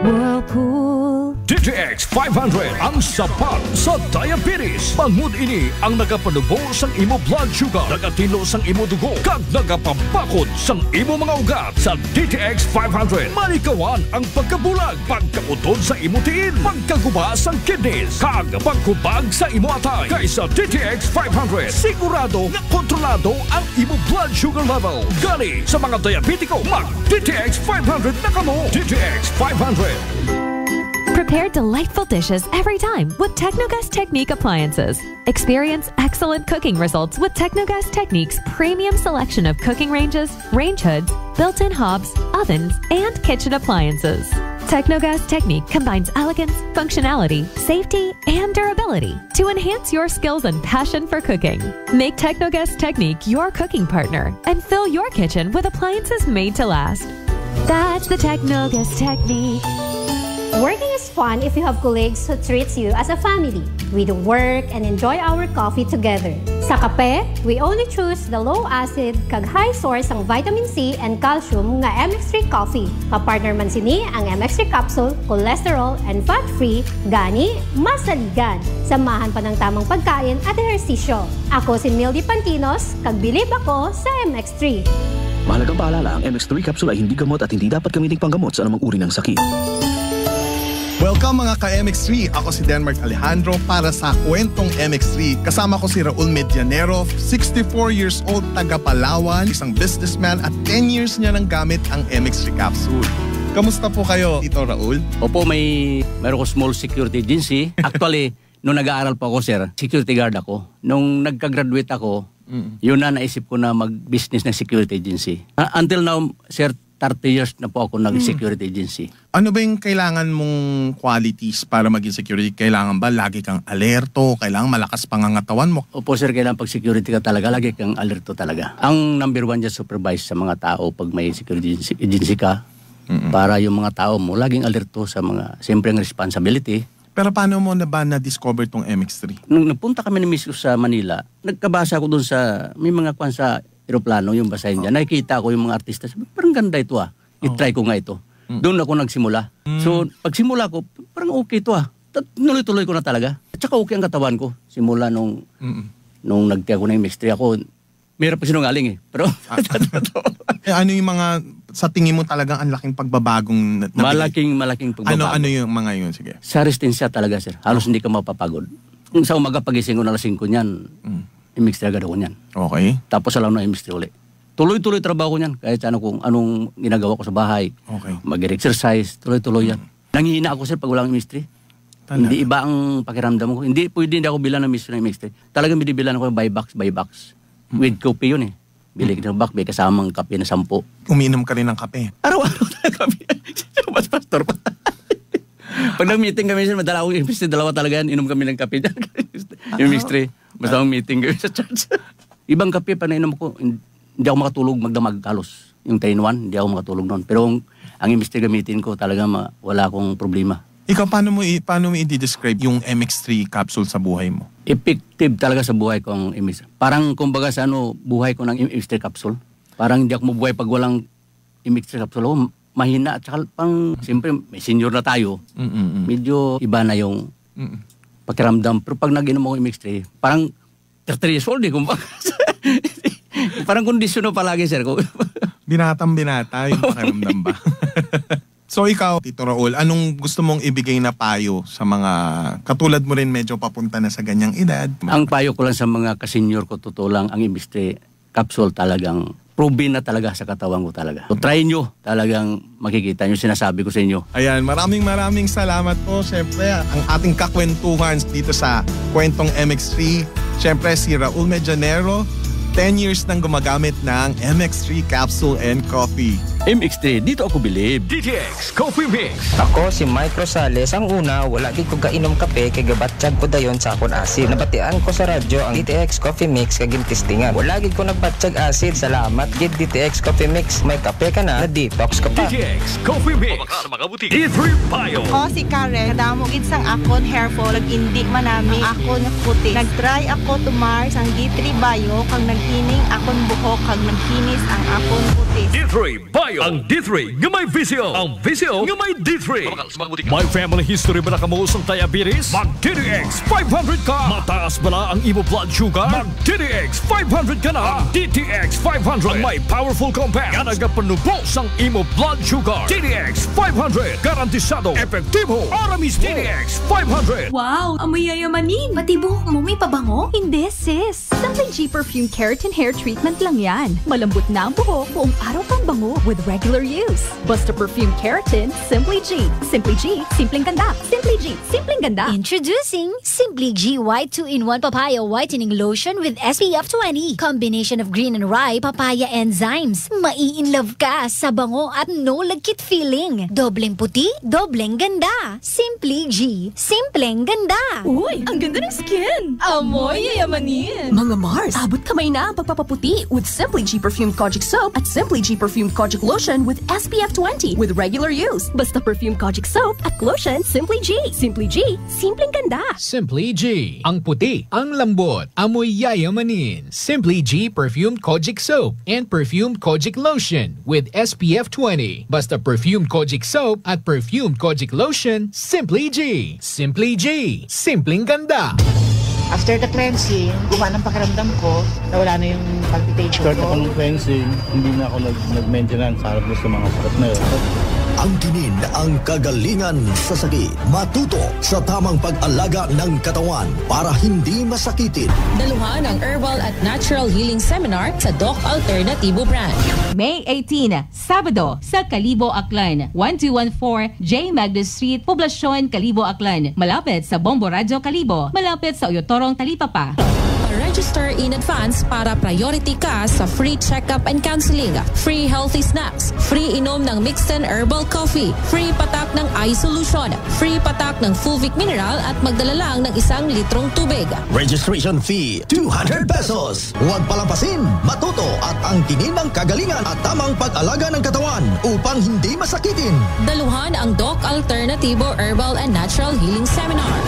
Whirlpool. DTX 500 ang sapat sa diabetes. Bangod ini ang nagapanubo sang imo blood sugar, nagatilo sang imo dugo, kag nagapabakod sang imo mga ugat. Sa DTX 500, malikawan ang pagkabulag, pagkautod sa imo tiin, pagkaguba sang kidneys, kag pagkubag sa imo atay. Kaysa DTX 500, sigurado nga kontrolado ang imo blood sugar level. Gani sa mga diabetiko, mag DTX 500 na kamo. DTX 500. Prepare delightful dishes every time with Technogas Technique appliances. Experience excellent cooking results with Technogas Technique's premium selection of cooking ranges, range hoods, built-in hobs, ovens, and kitchen appliances. Technogas Technique combines elegance, functionality, safety, and durability to enhance your skills and passion for cooking. Make Technogas Technique your cooking partner and fill your kitchen with appliances made to last. That's the Technogas Technique. Working is fun if you have colleagues who treats you as a family. We do work and enjoy our coffee together. Sa kape, we only choose the low-acid kag high source ang vitamin C and calcium nga MX3 coffee. Kapartner man sini ang MX3 capsule, cholesterol and fat-free, gani masaligan. Samahan pa ng tamang pagkain at ehersisyo. Ako si Mildy Pantinos, kag bilib ako sa MX3. Mahalagang paalala, ang MX3 capsule ay hindi gamot at hindi dapat gamiting panggamot sa anumang uri ng sakit. Welcome mga ka-MX3! Ako si Denmark Alejandro para sa Kwentong MX3. Kasama ko si Raul Medianero, 64 years old, taga Palawan, isang businessman at 10 years niya nang gamit ang MX3 capsule. Kamusta po kayo, Tito Raul? Opo, mayroon ko small security agency. Actually, nung nag-aaral pa ako, sir, security guard ako. Nung nagka-graduate ako, yun na naisip ko na mag-business ng security agency. Until now, sir, 30 years na po ako nag-security agency. Ano ba yung kailangan mong qualities para maging security? Kailangan ba lagi kang alerto? Kailangan malakas pangangatawan mo? Opo sir, kailangan pag security ka talaga, lagi kang alerto talaga. Ang number one dyan, supervise sa mga tao pag may security agency ka. Para yung mga tao mo, laging alerto sa mga, siyempre ang responsibility. Pero paano mo na ba na-discover tong MX3? Nung napunta kami ni Miss sa Manila, nagkabasa ko dun sa, may mga kwan sa aeroplano, yung basahin dyan. Nakikita ko yung mga artista. Sabi, parang ganda ito ah. I-try ko nga ito. Doon ako nagsimula. So, pagsimula ko, parang okay ito ah. Nuloy-tuloy ko na talaga. At saka okay ang katawan ko. Simula nung nagtiya ko na yung MX3 ako, mayroon pa sinungaling eh. Pero, ano yung mga, sa tingin mo talagang ang laking pagbabagong malaking pagbabago. Ano yung mga yun? Sige. Sa resistensya talaga sir. Halos hindi ka mapapagod. Kung sa umaga pagising ko na alas 5 niyan, MX3 agad ako niyan. Okay. Tapos alam na MX3 ulit. Tuloy-tuloy trabaho ko niyan. Kahit kung anong ginagawa ko sa bahay. Okay. Mag-exercise, tuloy-tuloy yan. Nanghihina ako sir pag walang MX3. Hindi iba ang pakiramdam ko. Hindi ako bilan ng MX3. Talagang binibilan ako by box. With coffee yun eh. Bili ka ng bakbe kasamang kape na 10. Umiinom ka rin ng kape? Araw-araw na kape. Mas pastor pa. Pag nag-meeting kami sir, madala akong MX3. Dalawa talaga yan. Inom kami ng kape dyan. Yung MX3. Basta akong meeting kami sa church. Ibang kape pa nainom ko, hindi ako makatulog magdamag halos. Yung 3-in-1, hindi ako makatulog noon. Pero ang MX3 gamitin ko, talaga wala akong problema. Ikaw, paano mo i-describe yung MX3 capsule sa buhay mo? Effective talaga sa buhay ko ang MX3. Parang kumbaga sa buhay ko ng MX3 capsule. Parang hindi ako mabuhay pag walang MX3 capsule. Ako, mahina. At saka siyempre, may senior na tayo. Medyo iba na yung pakiramdam. Pero pag nag-inom ako MX3, parang 30 years old eh. Parang kondisyon palagi, sir. Binatang-binata yung pakiramdam ba? So ikaw, Tito Raul, anong gusto mong ibigay na payo sa mga katulad mo rin medyo papunta na sa ganyang edad? Ang payo ko lang sa mga kasenyor ko, totoo lang, ang MX3 capsule talagang proven na talaga sa katawan ko talaga. So try nyo, talagang makikita nyo, sinasabi ko sa inyo. Ayan, maraming salamat po. Siyempre, ang ating kakwentuhan dito sa Kwentong MX3. Siyempre, si Raul Medianero, 10 years nang gumagamit ng MX3 capsule and coffee. MX3, dito ako bilib. DTX Coffee Mix. Ako si Mike Rosales. Ang una, wala gid ko kainom kape kay gabatsyag ko dayon sa akon asid. Nabatian ko sa radyo ang DTX Coffee Mix kay gintistingan. Wala gid ko nagbatsyag asid. Salamat gid DTX Coffee Mix. May kape ka na detox ka pa. DTX Coffee Mix. Sa mga butik. D3 Bio. Ako si Karen. Kadamo gid sang akon hair fall. Indi manami akon puti. Nagtry ako tumar sang D3 Bio kag naghining akon buhok kag nagkinis ang akon puti. D3 Bio. Ang D3 nga may visio. Ang visio nga may D3. May family history ba na kamuusang diabetes? Mag DTX 500 ka. Mataas ba na ang imo blood sugar? Mag DTX 500 ka na. Ang DTX 500 ang may powerful compounds nga nagapanubos ang imo blood sugar. DTX 500 garantisado, epektibo. Aramis DTX 500. Wow, amoy yayamanin. Pati buhok mo may pabango? Hindi sis. Simply G Perfume Keratin Hair Treatment lang yan. Malambot na ang buhok, buong araw kang bango with regular use. Basta Perfume Keratin, Simply G. Simply G, simpleng ganda. Simply G, simpleng ganda. Introducing Simply G White 2-in-1 Papaya Whitening Lotion with SPF 20. Combination of green and rye papaya enzymes. Mai-in-love ka sa bango at no lagkit feeling. Dobleng puti, dobleng ganda. Simply G, simpleng ganda. Uy, ang ganda ng skin! Amoy yayamanin! Mga Mars, abot kamay na ang pagpapaputi with Simply G Perfumed Kojic Soap at Simply G Perfumed Kojic Lotion with SPF 20 with regular use. Basta Perfumed Kojic Soap at Lotion, Simply G. Simply G, simpleng ganda. Simply G. Ang puti, ang lambot, amoy yayamanin. Simply G Perfumed Kojic Soap and Perfumed Kojic Lotion with SPF 20. Basta Perfumed Kojic Soap at Perfumed Kojic Lotion, Simply G. Simply G. Simpleng ganda. After the cleansing, gumana ang pakiramdam ko, nawala na yung palpitation ko. After ng cleansing, hindi na ako nag-maintenance harap sa mga sakit na yun. Angkinin ang kagalingan sa sakit. Matuto sa tamang pag-alaga ng katawan para hindi masakitin. Daluhan ang Herbal at Natural Healing Seminar sa Doc Alternativo Branch. May 18, Sabado sa Kalibo, Aklan. 1214 J. Magnus Street, Poblasyon, Kalibo, Aklan. Malapit sa Bombo Radyo, Kalibo. Malapit sa Oyotorong, Talipapa. Register in advance para priority ka sa free check-up and counseling, free healthy snacks, free inom ng Mixten Herbal Coffee, free patak ng eye solution, free patak ng Fulvic Mineral at magdala lang ng 1 litrong tubig. Registration fee, 200 pesos. Huwag palampasin, matuto at angkinin ang kagalingan at tamang pag-alaga ng katawan upang hindi masakitin. Daluhan ang Doc Alternativo Herbal and Natural Healing Seminar.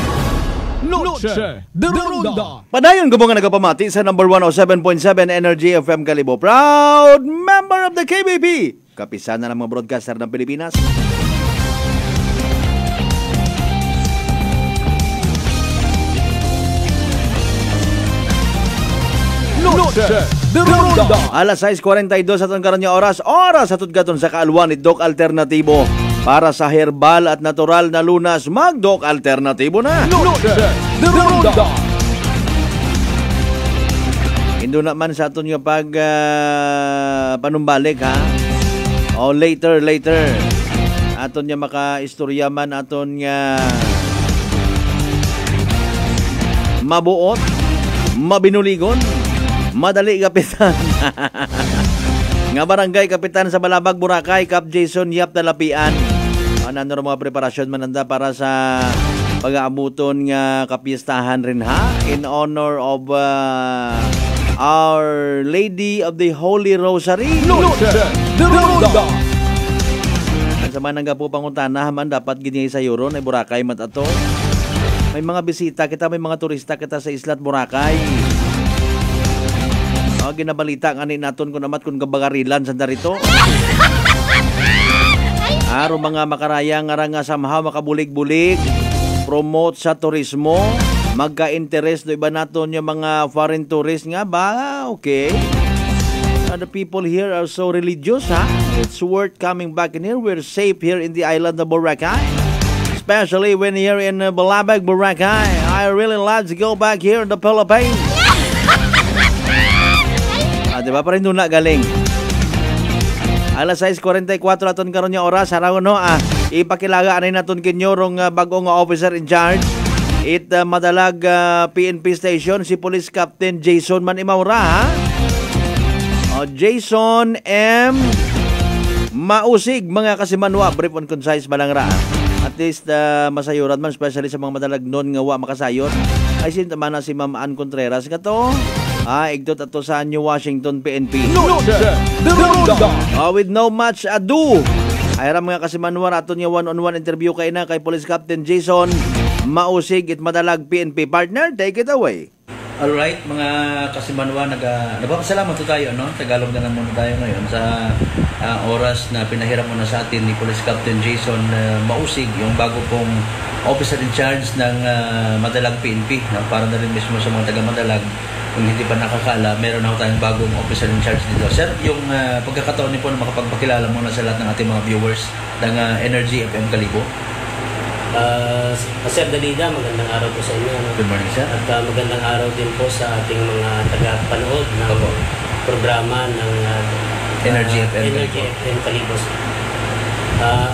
Noche de Ronda. Padayon ko mga nagapamati sa number 107.7 Energy FM Kalibo. Proud member of the KBP. Kapisan na ng mga broadcaster ng Pilipinas. Noche de Ronda. Alas 6:42 atong karon nga oras atong gaton sa kaalwan ni Doc Alternativo. Para sa herbal at natural na lunas, mag-Doc Alternativo na. Noche de Ronda. Indo naman sa aton nga pag panumbalik ha. O later. Aton nga maka-istorya man aton nga mabuot, mabinuligon, madali kapitan. Nga barangay kapitan sa Balabag, Boracay, Cap Jason Yap Talapian. Ano mga preparasyon mananda para sa pag-aabuton nga kapistahan rin ha in honor of Our Lady of the Holy Rosary. Noche de Ronda. Ang sama nang po pangutana man dapat gini sa Euron ay Boracay matato. May mga bisita kita, may mga turista kita sa Islat Boracay. Ginabalita nga ni naton kung amat kung gabagarilan sa darito. Aro mga makaraya nga somehow makabulig-bulig, promote sa turismo, magka-interest do iba naton yung mga foreign tourists nga ba? Okay. The people here are so religious ha. It's worth coming back in here. We're safe here in the island of Boracay. Especially when here in Balabag, Boracay. I really love to go back here in the Philippines. Diba pa rin doon na galing. Alas 6:44 aton karon nga oras haraw no ipakilaga anay naton kinyorong bagong officer in charge it madalag PNP station si Police Captain Jason Man Imaura ha? Jason M. mausig mga kasimanwa, brief on concise malang ra. At least masayuran man, especially sa mga madalagnon nga wa makasayot. Ay sinta man si Ma'am Ann Contreras kato. Igdot ato sa New Washington PNP. With no much ado, ayra mga kasimanwa aton nga one-on-one interview kay na kay Police Captain Jason Mausig it Madalag PNP. Partner, take it away. Alright, mga kasimanwa, nagpapasalamat po tayo, no? Tagalog na lang muna tayo ngayon sa oras na pinahiram muna sa atin ni Police Captain Jason Mausig, yung bago pong officer in charge ng Madalag PNP, no? Para na rin mismo sa mga taga-Madalag, kung hindi pa nakakala, meron na tayong bagong officer in charge dito. Sir, yung pagkakataon niyo po na makapagpakilala muna sa lahat ng ating mga viewers ng Energy FM Kalibo. Sir Dalida, magandang araw po sa inyo. Good morning, sir. At magandang araw din po sa ating mga taga-panood ng programa ng Energy FM Kalibo.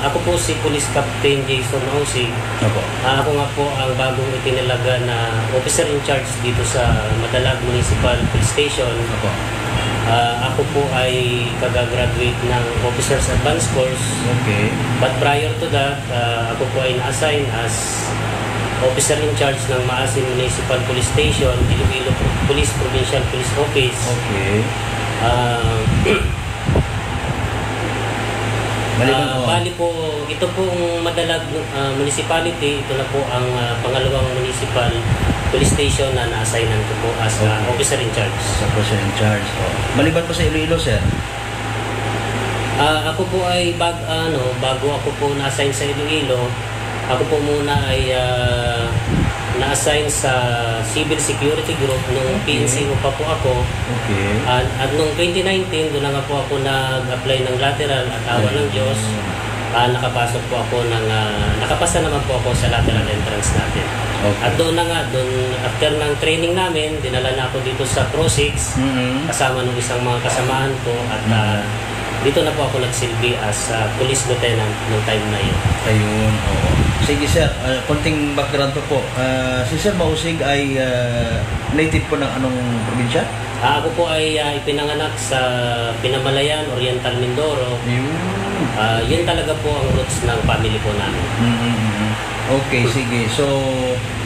Ako po si Police Captain Jason Mausig. Ako nga po ang bagong itinalaga na officer in charge dito sa Madalag Municipal Police Station. Ako po ay kagagraduate ng Officer's Advanced Course. Okay. But prior to that, ako po ay na-assign as Officer in charge ng Maasin Municipal Police Station, Iloilo Police Provincial Police Office. Okay. Bali po, ito pong Madalag Municipality, ito na po ang pangalawang municipal police station na na-assignan ko po as officer in charge. Officer in charge. Maliban po sa Iloilo, sir? Ako po ay bago ako po na-assign sa Iloilo, ako po muna ay na-assign sa Civil Security Group nung PNC pa po ako. Okay. At nung 2019, doon na nga po ako nag-apply ng lateral at awa ng Diyos. Nakapasok po ako nakapasa naman po ako sa lateral entrance natin. Okay. At doon na nga, after ng training namin, dinala na ako dito sa Pro 6, kasama ng isang mga kasamaan ko at dito na po ako nagsilbi as police lieutenant noong time na yun. Ayun, oo. Sige sir, konting background po. Si Sir Mausig ay native po ng anong probinsya? Ako po ay ipinanganak sa Pinamalayan, Oriental Mindoro. Yun talaga po ang roots ng family po namin. Okay, sige. So,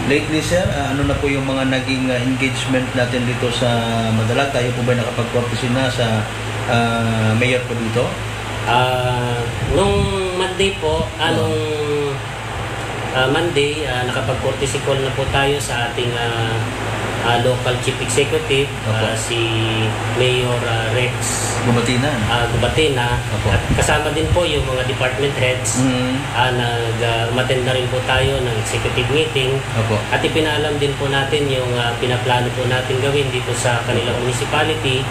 lately sir, ano na po yung mga naging engagement natin dito sa Madalag? Tayo po ba nakapag-courtesy na sa mayor po dito? Nung Monday po, Monday, nakapag-courtesy call na po tayo sa ating local chief executive, si Mayor Rex Gubatina. At kasama din po yung mga department heads. Umattend na rin po tayo ng executive meeting. At ipinaalam din po natin yung pinaplano po natin gawin dito sa kanilang municipality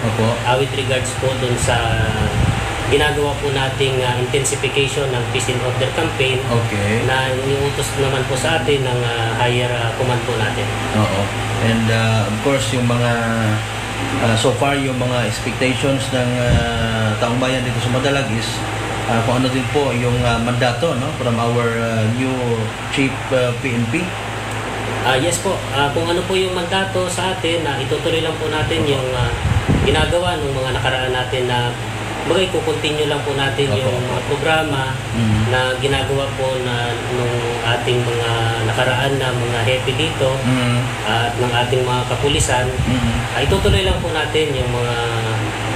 with regards po dun sa ginagawa po nating intensification ng peace and order campaign na iniutos naman po sa atin ng higher command po natin. And of course, yung mga so far, yung mga expectations ng taong bayan dito sa Madalag is kung ano din po yung mandato from our new chief PNP. Yes po, kung ano po yung mandato sa atin, itutuloy lang po natin yung ginagawa ng mga nakaraan natin na bagay ko, continue lang po natin yung mga programa na ginagawa po nung ating mga nakaraan na mga hepe dito at ng ating mga kapulisan. Itutuloy lang po natin yung mga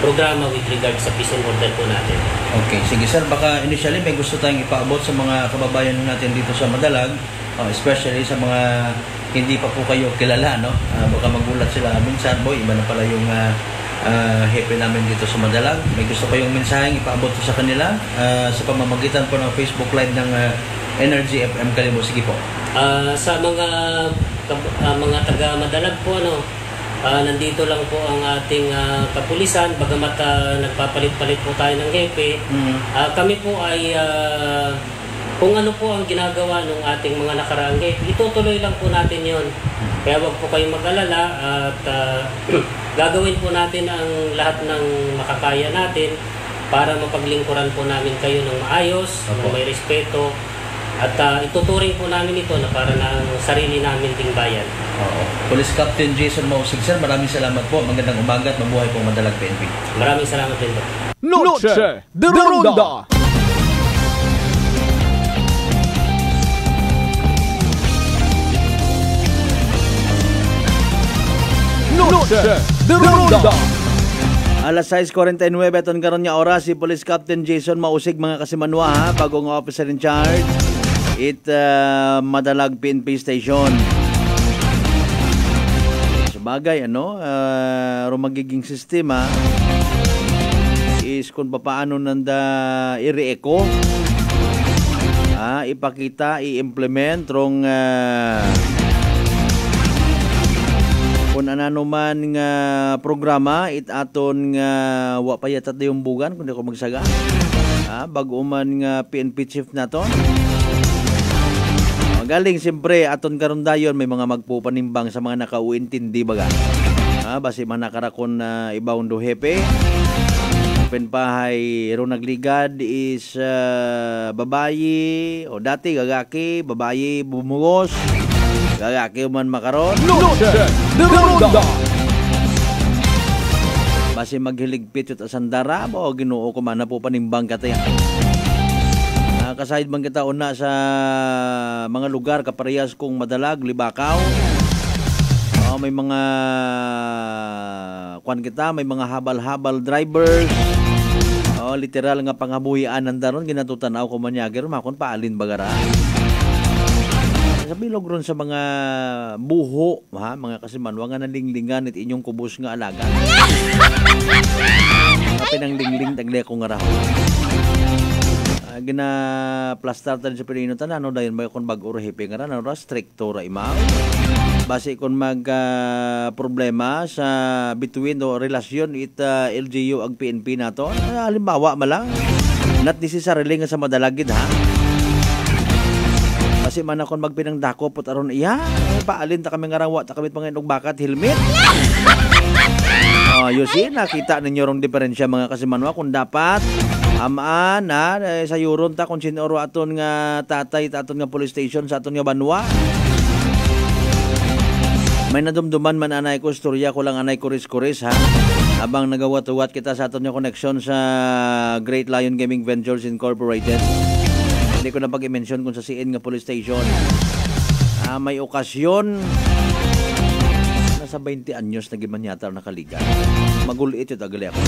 programa with regard sa peace and order po natin. Okay, sige sir, baka initially may gusto tayong ipaabot sa mga kababayan natin dito sa Madalag, especially sa mga hindi pa po kayo kilala, no? Baka magulat sila minsan, boy, iba na pala yung hepe namin dito sa Madalag. May gusto kayong mensaheng ipaabot sa kanila sa pamamagitan po ng Facebook Live ng Energy FM Kalibo. Sige po. Sa mga taga Madalag po, nandito lang po ang ating kapulisan, bagamat nagpapalit-palit po tayo ng hepe. Kami po ay kung ano po ang ginagawa ng ating mga nakaraang hepe, itutuloy lang po natin yon. Kaya wag po kayong mag-alala at gagawin po natin ang lahat ng makakaya natin para mapaglingkuran po namin kayo ng maayos, ng may respeto, at ituturing po namin ito na para ng sarili namin ding bayan. Police Captain Jason Mausig, sir, maraming salamat po. Magandang umaga at mabuhay po Madalag PNP. Maraming salamat din po. Noche de Ronda. de Ronda. Alas 6:49 aton karon nga oras si Police Captain Jason Mausig mga kasimanwa ha, bagong officer in charge it Madalag PNP Station. Sabagay magiging sistema is kung paano nanda i-re-eco, ipakita, i-implement rong kung anano man nga programa it aton nga wa pa yatat yung bugan kundi ko magsaga bago man nga PNP chief naton. Magaling siyempre aton karon dayon may mga magpupanimbang sa mga nakauintindi baga. Basi man nakarakon na ibawon do hepe. Penpahay ro nagligad is babayi o dati gagaki, babayi bumugos. Gagaki man makaron. De Ronda. Basi maghiligpit at asandara o Ginoo ko man na po panimbang katay. Kasahid man kita una sa mga lugar kaparehas kung Madalag, Libakaw. May mga may mga habal-habal drivers. Literal nga pangabuhian nandaron ginatutanaw ko manyager makon paalin bagara. Sa bilog ron sa mga buho, mga kasimanwa nga nalinglingan it inyong kubos nga alaga. Kapinang lingling tagle ko nga raho. Gina-plastar tan sa Pilipino tanan dayon ba kon bag-uro hepe nga ran stricto ra imaw. Base kon mag problema sa between o relasyon it LGU ag PNP nato. Halimbawa malang not necessarily nga sa Madalagid ha. Kasi man akong magpinangdako put aron paalin ta kami nga rawa ta kami panginog bakat helmet. You see, nakita ninyo rong diferensya mga kasimanwa kung dapat amaan sa yuron ta kung sinoro aton nga tatay ta aton nga police station sa aton nga banwa. May nadumduman man anay ko istorya ko lang anay kuris-kuris ha. Habang nagawat-uwat kita sa aton nga connection sa Great Lion Gaming Ventures Incorporated. Hindi ko na pag-i-mention kung sa CN nga police station. May okasyon nasa 20 anyos na giman yata nakaliga. Magulit ito tagali ako.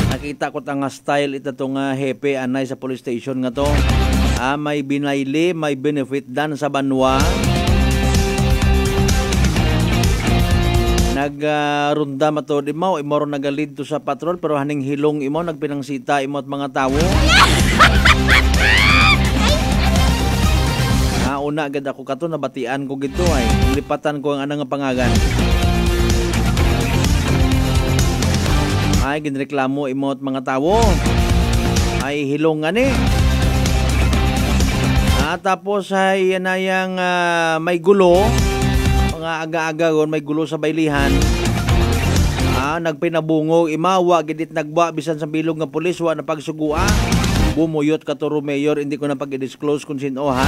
Nakita ko tanga style ito nga hepe anay sa police station nga to. May binayli, may benefit dan sa banwa. Nagrunda matod imo nagalid to sa patrol pero haning hilong imo nagpinangsita imo at mga tawo. Una agad ako kato nabatian ko gito ay lipatan ko ang anang pangagan. Ay ginreklamo imo at mga tawo. Ay hilong ani. Tapos ay yanayang may gulo. Mga aga-aga gon may gulo sa baylihan. Nagpinabungog imawa gidit nagba bisan sa bilog nga pulis wa na pagsugua. Bumuyot ka to mayor hindi ko na pag-disclose kung sino ha.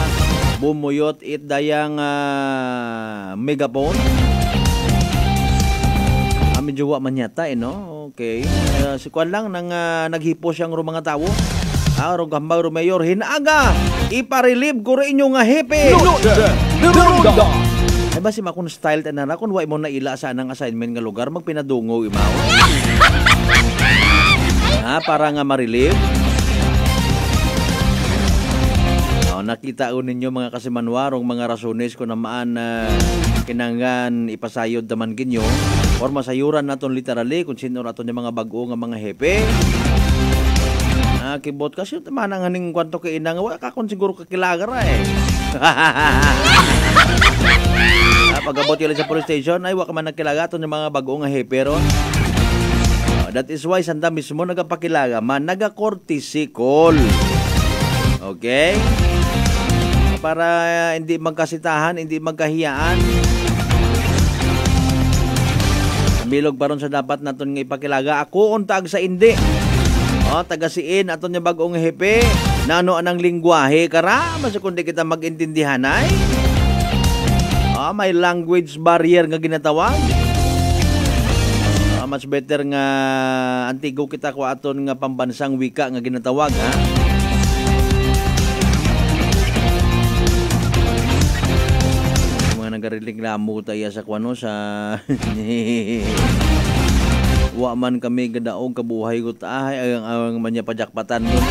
Bumuyot it dayang megaphone. Medyo wa man yata no. Okay. Si Kwan lang nang naghipo siyang mga tawo. Rong gambang mayor hinaga iparelieve ko rin inyo nga hepe. De Ronda. Ay ba si makon style tanan kun wa mo na ila sa anang assignment nga lugar magpinadungo imaw. Para nga ma-relieve. Nakita ko ninyo mga kasimanwarong mga rasones ko namaan kinangan ipasayod naman kinyo or masayuran naton literally kung sino naton yung mga bago nga mga hepe. Kibot kasi tamanang haning kwanto kay inang wa ka kon siguro kakilagar pagabot yun sa police station ay wa ka man nagkilagaton yung mga bago nga hepe ron. That is why sanda mismo nagapakilaga man naga-courtesy call. Okay? Para hindi magkasitahan, hindi magkahiyaan. Bilog pa ron sa dapat naton nga ipakilaga. Ako untag sa indi. Taga-siin aton nga bagong hepe. Nano anang lingwahe kara. Basta kundi kita mag-intindihan ay. May language barrier nga ginatawag. Much better nga antigo kita ko aton nga pambansang wika nga ginatawag ha. nagarireklamo tayo sa kwano sa wa man kami gadaog kabuhay ko tahay ang manya pajakpatan doon.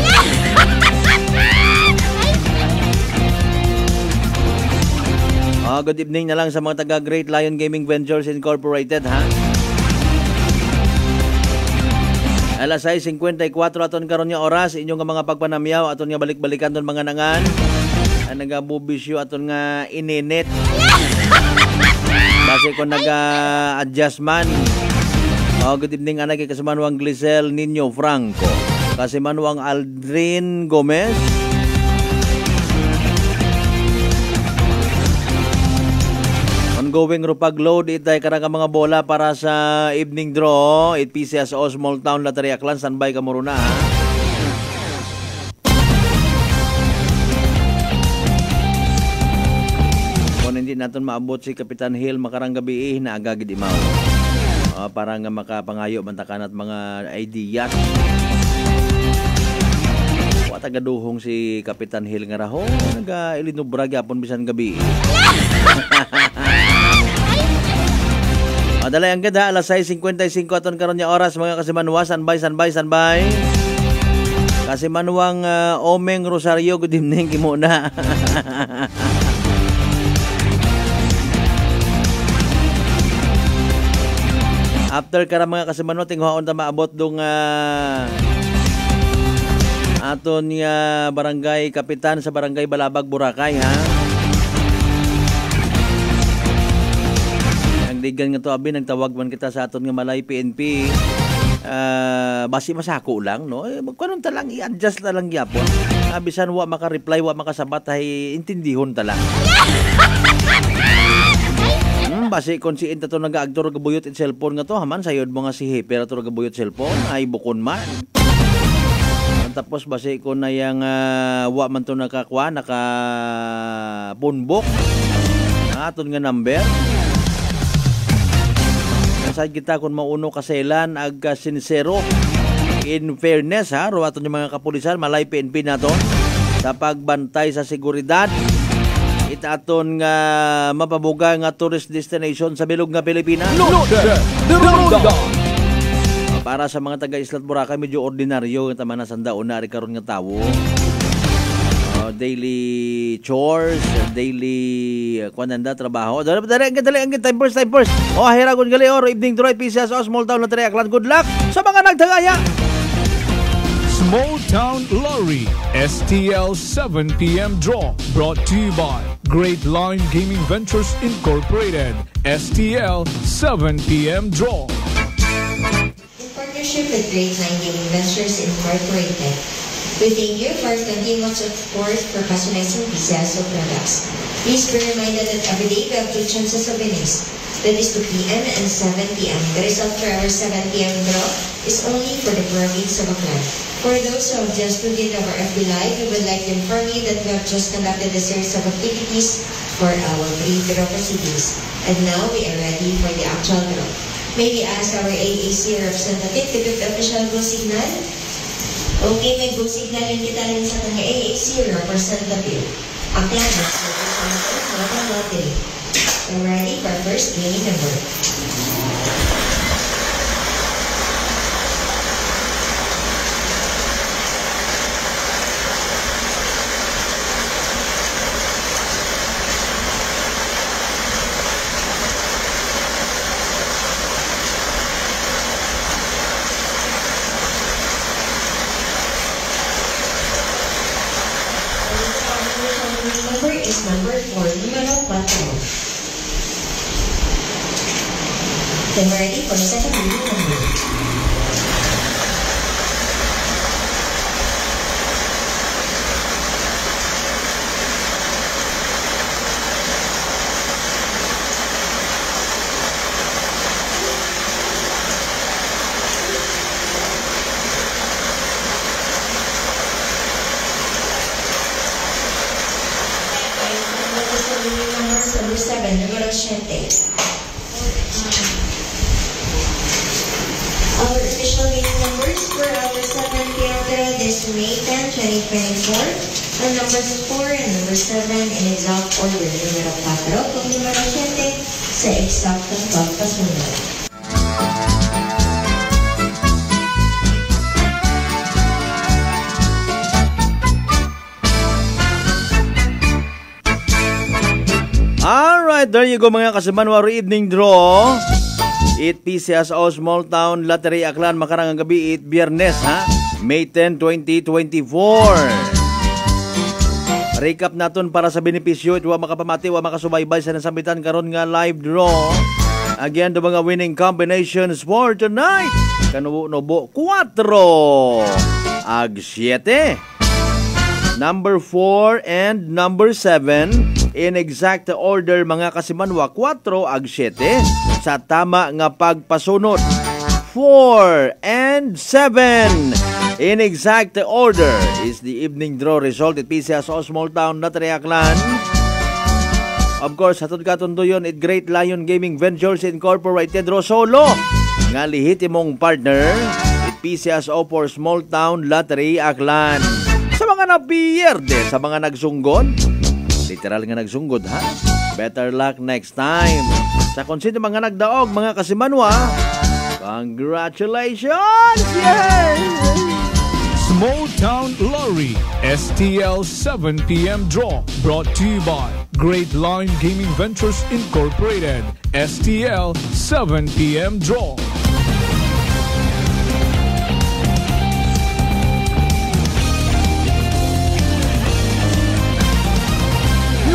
Good evening na lang sa mga taga Great Lion Gaming Ventures Incorporated, ha? Alas 6:54 aton karon nga oras, inyong mga pagpanamyaw aton nga balik-balikan ton mga nangan. Ang nagabubisyo aton nga ininit. Base ko naga-adjust man. Good evening anak kay Kasimanuang Glisel Nino Franco, Kasimanuang Aldrin Gomez, ongoing rupag load itay karang mga bola para sa evening draw 8 pieces o Small Town Lottery Aklan. Standby ka muna, ha? Kung hindi natin maabot si Kapitan Hill makarang gabi na agagid imaw para nga makapangayo mantakan at mga ideas. Tagaduhong si Kapitan Hill nga raho naga-ilinubrag yapon bisan gabi. Madalay ang ganda, alas 6:55 aton karon nga oras mga Kasimanwa. Standby. Kasimanwang Omeng Rosario, good evening kimuna. After kara mga Kasimanwa tinghaon ta maabot dong aton nga barangay kapitan sa barangay Balabag, Boracay, ha? Ang digan nga to abi nagtawag man kita sa aton nga Malay PNP. Basi masako lang, no? Magkanon ta lang i-adjust ta lang gyapon. Bisan wa maka-reply, wa makasabat ay intindihon ta lang. Basi konsiin ta to nag-agtor gabuyot it cellphone nga to, haman sayod mo nga si Hiper to gabuyot cellphone ay bukon man. Tapos basi ko na yung wa man to nakakwa, nakapunbok aton nga number. Nasad kita kung mauno kaselan ag sincero in fairness, ha, ro aton yung mga kapulisan Malay PNP naton sa pagbantay sa seguridad ita aton nga mapabuga nga tourist destination sa bilog nga Pilipinas. Para sa mga taga-Islat Boracay, medyo ordinaryo yung tamana sandaon na karon nga tawo. Daily chores, daily kwananda trabaho. Dali ang time first. Hiragon gali or evening to right pieces o Small Town Lottery Aklan. Good luck sa mga nagtagaya. Small Town Lottery STL 7 p.m. draw brought to you by Great Lion Gaming Ventures Incorporated. STL 7 p.m. draw. Partnership with Great Lion Gaming Ventures Incorporated. We thank you for continuous support for customizing pieces of products. Please be reminded that every day we have 2 chances of winnings. That is 2 p.m. and 7 p.m. The result for our 7 p.m. draw is only for the province of Aklan. For those who have just tuned in our FB Live, we would like to inform you that we have just conducted a series of activities for our pre-draw proceedings. And now we are ready for the actual draw. May we ask our AAC representative to give the official go signal? Okay, may go signal yung kita rin sa kanya AAC representative. Aklan, representative. We're ready for first winning number. Number 4, numero 4. Then we're ready for the second winning number. Number 7, numero 7. Our official winning numbers for our 7 p.m. draw this May 10, 2024, ang numbers 4 and number 7 in exact order. Numero 4 kung numero 7 sa eksaktong pagpasunod. Alright, there you go mga kasimanwa, evening draw. 8 pieces o Small Town Lottery Aklan makarang gabi 8 Biyernes ha. May 10, 2024. Recap naton para sa benepisyo ito makapamati wa makasubaybay sa nasambitan karon nga live draw. Again, the mga winning combinations for tonight. Kanubo 4 ag 7. Number 4 and number 7 in exact order mga kasimanwa, 4 ag 7 sa tama nga pagpasunod. 4 and 7 in exact order is the evening draw result at PCS o Small Town Lottery Aklan. Of course, hatod katunduyon it Great Lion Gaming Ventures Incorporated Rosolo nga lihitimong partner at PCS o for Small Town Lottery Aklan. Sa mga napiyerde, sa mga nagsunggon, literal nga nagsunggod ha. Better luck next time. Sa konsito mga nagdaog, mga kasimanwa, congratulations! Yes! Small Town Lottery STL 7 p.m. draw brought to you by Great Lion Gaming Ventures Incorporated. STL 7 p.m. draw.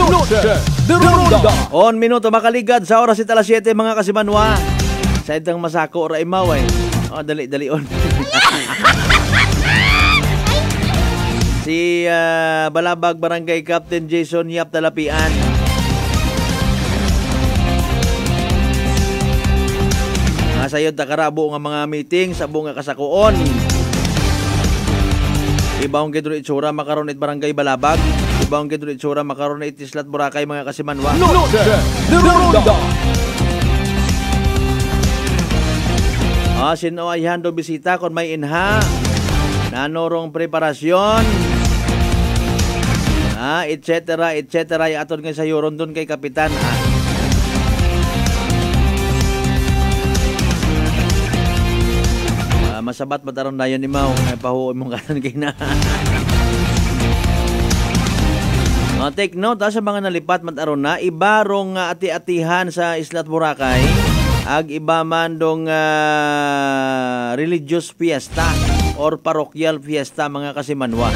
Noche de Ronda. On minuto makaligad sa oras it alas 7 mga kasimanwa. Sa itang masako or imaway. Dali on. Si Balabag Barangay Captain Jason Yap Talapian. Nasayod takarabo nga mga meeting sa bunga kasakuon. Ibawang gidro itsura makaron it Barangay Balabag. Ibawang gidro itsura makaron it Islat Boracay mga kasimanwa. Noche de Ronda. Sino ay hando bisita kung may inha. Nanorong preparasyon. etc. Aton nga sa yoron doon kay Kapitan. Masabat mataron na yun ni Mau. Napahuon mong kanan kay na. Take note sa mga nalipat mataron na. Ibarong ati-atihan sa Islat Boracay. Ag iba man dong religious fiesta or parokyal fiesta mga kasimanwa.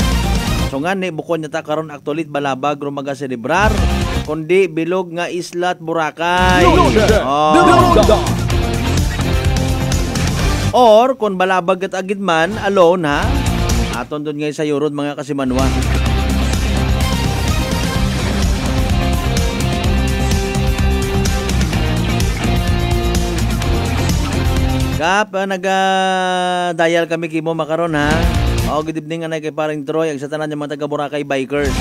So nga ni bukod niya ta karon aktualit Balabag rumaga celebrar kundi bilog nga Islat Boracay. Or kung Balabag at Agidman alone ha. Aton doon ngay sa Yorod mga kasimanwa. Kap, nag-dial kami kimo makaron ha. Good evening nga kay paring Troy, ang sa tanan ng mga taga Boracay bikers.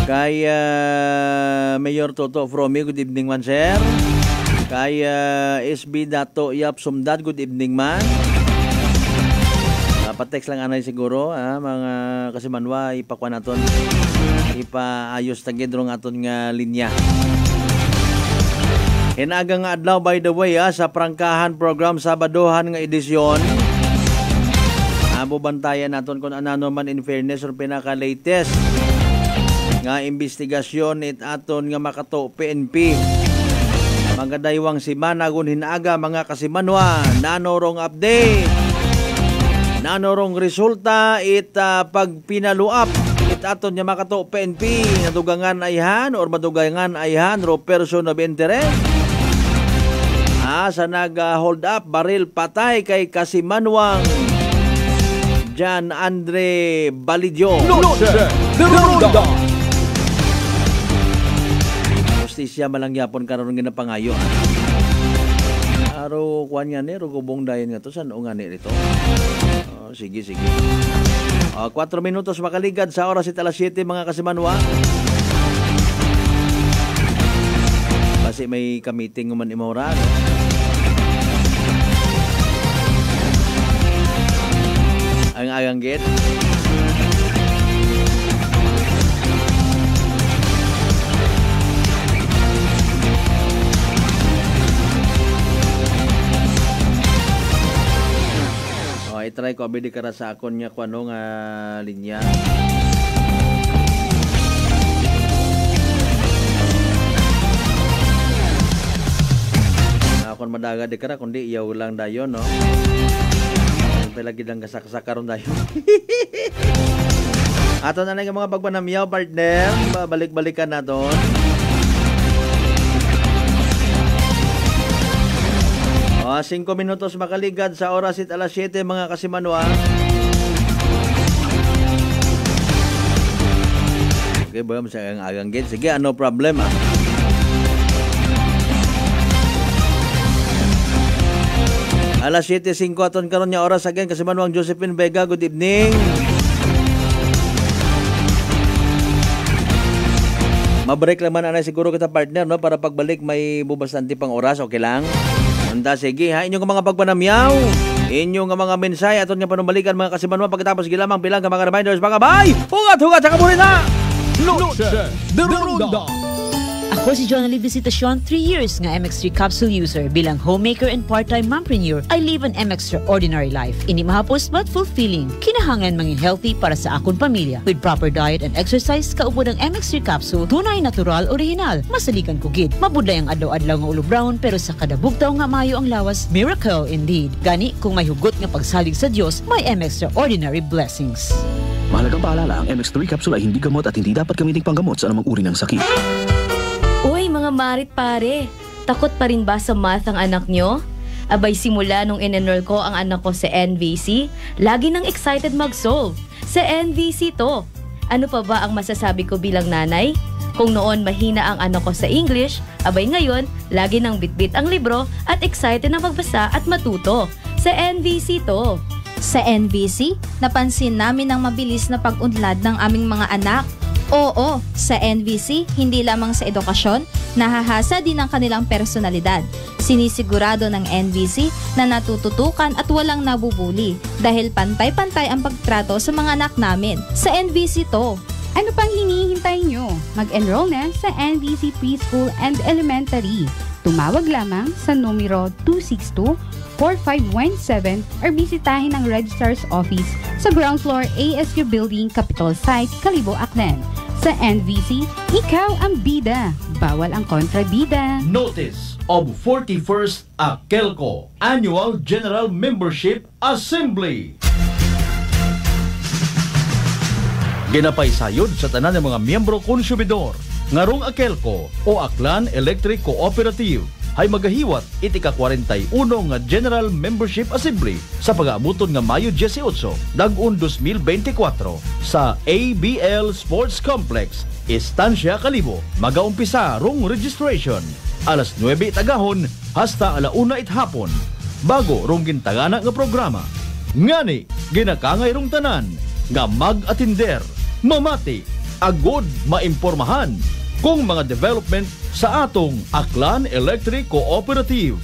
Kay Mayor Toto Fromi, good evening man sir. Kay SB Dato Yap Sumdad, good evening man. Pa-text lang anay siguro mga kasimanwa ipakwa naton. Ipaayos tagidrong aton nga linya. Hinaga nga adlaw by the way sa prangkahan program Sabadohan nga edisyon. Bubantayan naton kung ano man in fairness or pinaka-latest nga investigasyon it aton nga makato PNP. Mga daywang simana gun hinaga mga kasimanwa nanorong update. Nanorong resulta it pagpinaluap it aton nga makato PNP nadugangan ayhan or madugangan ayhan ro person of interest. Sa nag-hold up baril patay kay kasimanwang Jan Andre Balidyo. Noche de Ronda. Justisya malangyapon karon nga napangayo. Aro kuan nga ni ro gubong dayon nga to san o nga ni rito. Sige. 4 minutos makaligad sa oras it alas 7 mga kasimanwa. Kasi may ka-meeting man imora. agang git. I-try ko abidi kara sa akon niya kung ano nga linya. Akon madaga di kara kundi iyaw lang dayon, no? Lagi lang kasakaron dayon. Ato na lang yung mga pagpanamyaw, partner. Balik-balikan na doon. O, 5 minutos makaligad sa oras at alas 7 mga kasimanwa. Okay ba? Masaya ang agang gate. Sige, no problem. Alas 7:05 aton karon nya oras again kasimanwang Josephine Vega. Good evening. Mabreak lang man anay siguro kita partner, no, para pagbalik may bubastante pang oras. Okay lang? Anda, sige ha, inyong mga pagpanamyaw, inyong mga mensahe aton nga panumalikan mga kasimanwa pagkatapos gilamang bilang ka mga reminders mga bay. Hugat sa kaburina. Noche de Ronda. Ako si Jonalyn Visitacion, 3 years nga MX3 capsule user. Bilang homemaker and part-time mompreneur, I live an extraordinary life. Ini mahapos but fulfilling. Kinahangan mangin healthy para sa akong pamilya. With proper diet and exercise, kaupod ang MX3 capsule, tunay, natural, original. Masalikan ko gid. Mabuday ang adlaw-adlaw nga ulo brown, pero sa kada bugtaw nga mayo ang lawas, miracle indeed. Gani, kung may hugot nga pagsalig sa Dios, may extraordinary blessings. Mahalagang paalala, ang MX3 capsule ay hindi gamot at hindi dapat gamitin panggamot sa anumang uri ng sakit. Uy, mga marit pare, takot pa rin ba sa math ang anak nyo? Abay simula nung in-enroll ko ang anak ko sa NVC, lagi nang excited mag-solve. Sa NVC to. Ano pa ba ang masasabi ko bilang nanay? Kung noon mahina ang anak ko sa English, abay ngayon, lagi nang bitbit ang libro at excited na magbasa at matuto. Sa NVC to. Sa NVC, napansin namin ang mabilis na pag-unlad ng aming mga anak. Oo, sa NVC, hindi lamang sa edukasyon, nahahasa din ang kanilang personalidad. Sinisigurado ng NVC na natututukan at walang nabubuli dahil pantay-pantay ang pagtrato sa mga anak namin. Sa NVC to. Ano pang hinihintay nyo? Mag-enroll na sa NVC Preschool and Elementary. Tumawag lamang sa numero 262-4517 or bisitahin ang Registrar's Office sa ground floor ASU Building, Capitol Site, Kalibo, Aklan. Sa NVC, ikaw ang bida. Bawal ang kontrabida. Notice of 41st AKELCO Annual General Membership Assembly. Ginapay sayod sa tanan ng mga miyembro konsumidor ngarong AKELCO o Aklan Electric Cooperative ay magahiwat iti ka-41 nga General Membership Assembly sa pag-aabuton nga Mayo 18, dag-un 2024 sa ABL Sports Complex, Estancia, Kalibo. Magaumpisa rong registration alas 9 tagahon hasta alauna hapon. Bago rong gintagana nga programa. Ngani, ginakangay rong tanan nga mag-atinder, mamati, agod maimpormahan kung mga development sa atong Aklan Electric Cooperative.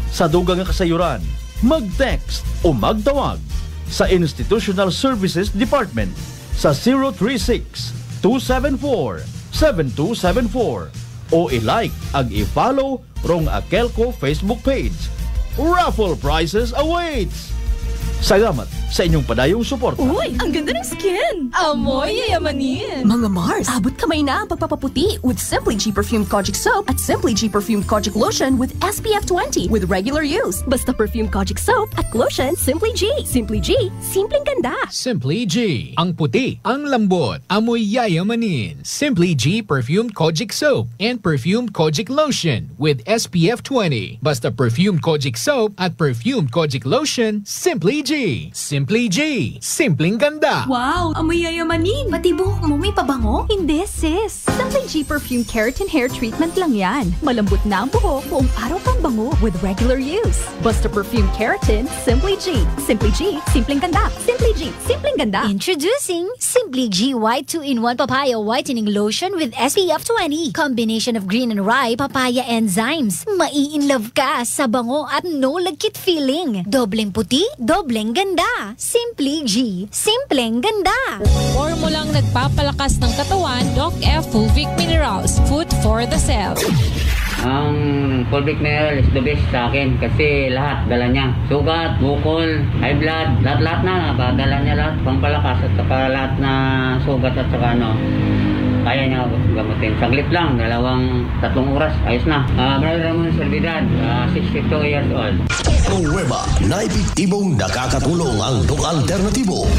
Sa dugang nga kasayuran, mag-text o magtawag sa Institutional Services Department sa 036-274-7274 o i-like ag i-follow rong AKELCO Facebook page. Raffle prizes awaits! Salamat sa inyong padayong suporta. Uy, ang ganda ng skin! Amoy yayamanin! Mga Mars, abot kamay na ang pagpapaputi with Simply G Perfumed Kojic Soap at Simply G Perfumed Kojic Lotion with SPF 20 with regular use. Basta Perfumed Kojic Soap at Lotion, Simply G. Simply G, simpleng ganda. Simply G, ang puti, ang lambot, amoy yayamanin. Simply G Perfumed Kojic Soap and Perfumed Kojic Lotion with SPF 20. Basta Perfumed Kojic Soap at Perfumed Kojic Lotion, Simply G. Simply G, simpleng ganda. Wow, amoy yayamanin. Pati buhok mo may pabango? Hindi, sis. Simply G Perfume Keratin Hair Treatment lang yan. Malambot na ang buhok, buong araw kang bango with regular use. Basta Perfume Keratin, Simply G. Simply G, simpleng ganda. Simply G, simpleng ganda. Introducing Simply G White 2-in-1 Papaya Whitening Lotion with SPF 20. Combination of green and rye papaya enzymes. Mai-in-love ka sa bango at no lagkit feeling. Dobleng puti, dobleng simpleng ganda. Simply G, simpleng ganda. Formulang nagpapalakas ng katawan, Doc F Fulvic Minerals, food for the cell. Ang Fulvic Mineral is the best sa akin kasi lahat dala niya. Sugat, bukol, high blood, lahat na dala niya lahat. Pampalakas at saka lahat na sugat at saka kaya niya gamutin. Saglit lang, 2-3 oras, ayos na. Brother Ramon Servidad, 62 years old. Nueva na epektibong nakakatulong ang Doc Alternativo.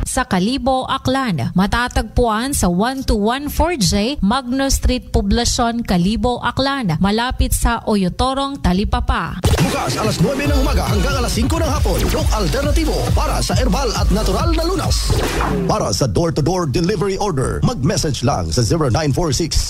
Sa Kalibo, Aklan, matatagpuan sa 1214J Magno Street, Poblacion, Kalibo, Aklan, malapit sa Oyotorong, Talipapa. Bukas alas 9 ng umaga hanggang alas 5 ng hapon. Doc Alternativo para sa herbal at natural na lunas. Para sa door-to-door delivery order, mag-message lang sa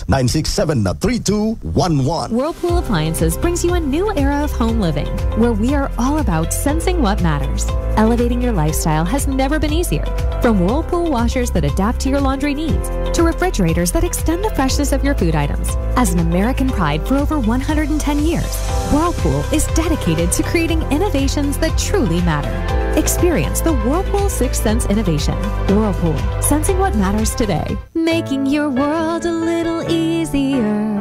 0946-967-3211. Whirlpool Appliances brings you a new era of home living, where we are all about sensing what matters. Elevating your lifestyle has never been easier. From Whirlpool washers that adapt to your laundry needs, to refrigerators that extend the freshness of your food items. As an American pride for over 110 years, Whirlpool is dedicated to creating innovations that truly matter. Experience the Whirlpool Sixth Sense innovation. Whirlpool, sensing what matters today. Making your world a little easier.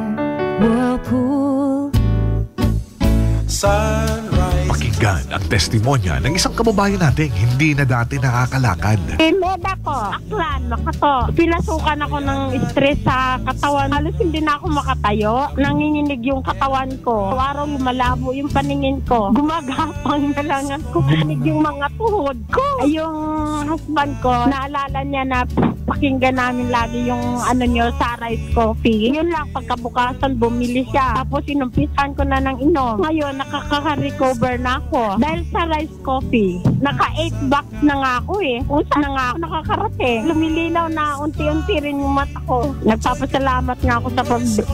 Whirlpool. Pakinggan ang testimonya ng isang kababayan nating hindi na dati nakakalakad. Meda ko, Aklan, Makato. Pinasukan ako ng stress sa katawan. Halos hindi na ako makatayo. Nanginginig yung katawan ko. Araw lumalabo yung paningin ko. Gumagapang na lang ako. Nanginig yung mga tuhod ko. Yung husband ko, naalala niya na pakinggan namin lagi yung Sunrise Coffee. Yun lang, pagkabukasan bumili siya. Tapos inumpisan ko na ng inom. Ngayon, nakaka-recover na ako. Dahil sa rice coffee, naka 8 bucks na nga ako Kung saan na nga ako nakakarating. Lumilinaw na unti-unti rin yung mata ko. Nagpapasalamat nga ako sa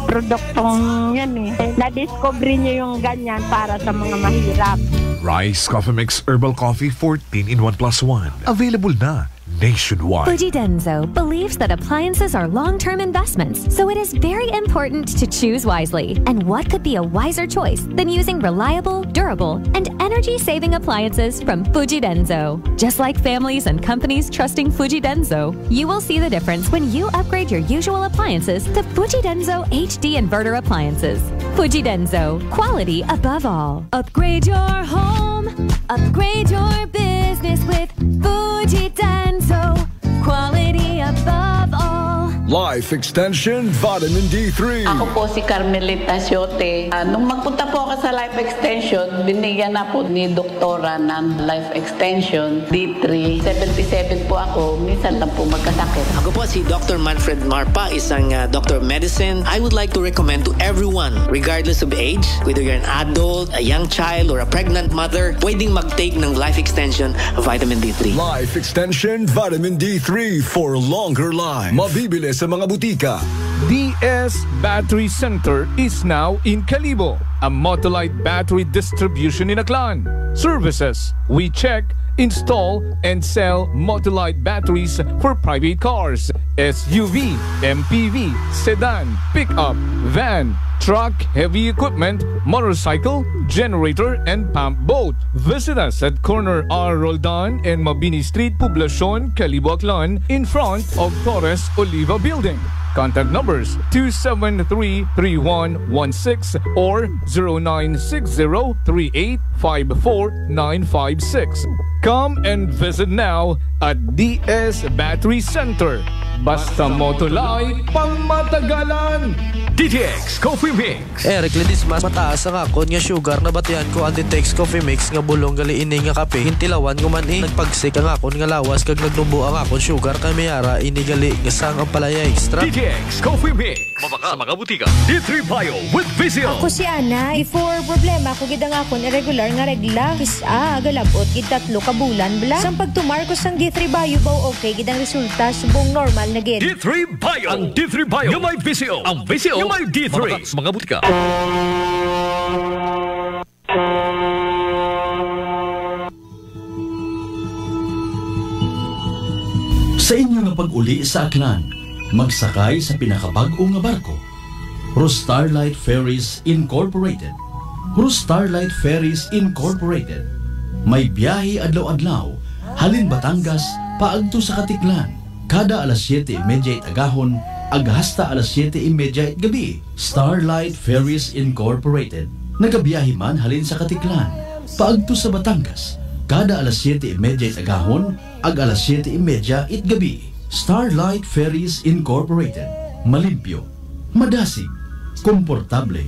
produktong yan Na-discover niyo yung ganyan para sa mga mahirap. Rice Coffee Mix Herbal Coffee 14 in 1+1. Available na nationwide. Fujidenzo believes that appliances are long-term investments, so it is very important to choose wisely. And what could be a wiser choice than using reliable, durable, and energy-saving appliances from Fujidenzo? Just like families and companies trusting Fujidenzo, you will see the difference when you upgrade your usual appliances to Fujidenzo HD Inverter appliances. Fujidenzo, quality above all. Upgrade your home, upgrade your business with Fujidenzo. Quality above all. Life Extension Vitamin D3. Ako po si Carmelita Siote. Nung magpunta po ako sa Life Extension, binigyan na po ni Doktora ng Life Extension D3. 77 po ako, minsan lang po magkasakit. Ako po si Dr. Manfred Marpa, isang Doctor of Medicine. I would like to recommend to everyone, regardless of age, whether you're an adult, a young child, or a pregnant mother, pwedeng mag-take ng Life Extension Vitamin D3. Life Extension Vitamin D3 for longer life. Mabibili sa mga butika. DS Battery Center is now in Kalibo, a Motolite battery distribution in Aklan. Services: we check, install, and sell Motolite batteries for private cars, SUV, MPV, sedan, pickup, van, truck, heavy equipment, motorcycle, generator, and pump boat. Visit us at corner R. Roldan and Mabini Street, Poblacion, Kalibo, Aklan, in front of Torres Oliva Building. Contact numbers 273-3116 or 0960-3854-956. Come and visit now at DS Battery Center. Basta Motolite, pangmatagalan! DTX Coffee Mix. Eric Ledis mas mataas ang akon nga sugar na batian ko ang DTX Coffee Mix nga bulong gali ini nga kape. Hintilawan ko man nagpagsik ang akon nga lawas kag nagnubo ang akon sugar kay mayara ini gali nga sang ang palaya extra. DTX Coffee Mix. Mabaka sa mga butika. D3 Bio with Vizio. Ako si Ana. Before problema ko gid ang akon irregular nga regla. Kisa galabot gid 3 ka bulan bla. Sang pagtumar ko sang D3 Bio baw okay gid ang resulta subong normal na gid. D3 Bio. Ang D3 Bio yung may Vizio. Ang Vizio yung may D3. Mabaka sa mga butika. Sa inyo nga pag-uli sa Aklan, magsakay sa pinakabag-o nga barko. Starlight Ferries Incorporated. Starlight Ferries Incorporated. May biyahe adlaw-adlaw, halin Batangas, paagto sa Katiklan. Kada alas 7:30 agahon, hasta alas 7:30 gabi. Starlight Ferries Incorporated. Nagabiyahe man halin sa Katiklan, paagto sa Batangas. Kada alas 7:30 agahon, alas 7:30 gabi. Starlight Ferries Incorporated. Malimpyo, madasig, komportable.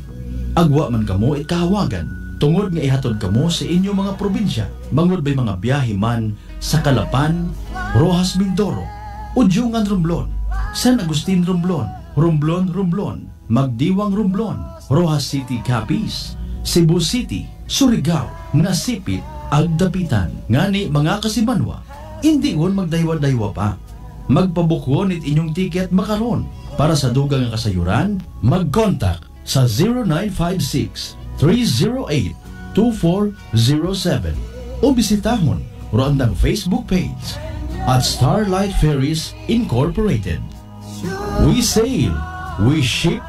Agwa man kamo kahawagan, tungod nga ihatod kamo sa inyong mga probinsya. Manglod ba'y mga biyahe man sa Calapan, Rojas Mindoro, Udyungan Romblon, San Agustin Romblon, Romblon, Magdiwang Romblon, Rojas City Capiz, Cebu City, Surigao, Nasipit, Agdapitan. Ngani mga kasimanwa, hindi won magdaywa-daywa pa. Magpabukwon it inyong tiket makaron. Para sa dugang nga kasayuran, mag-contact sa 0956-308-2407 o bisitahon roandang Facebook page at Starlight Ferries Incorporated. We sail, we ship,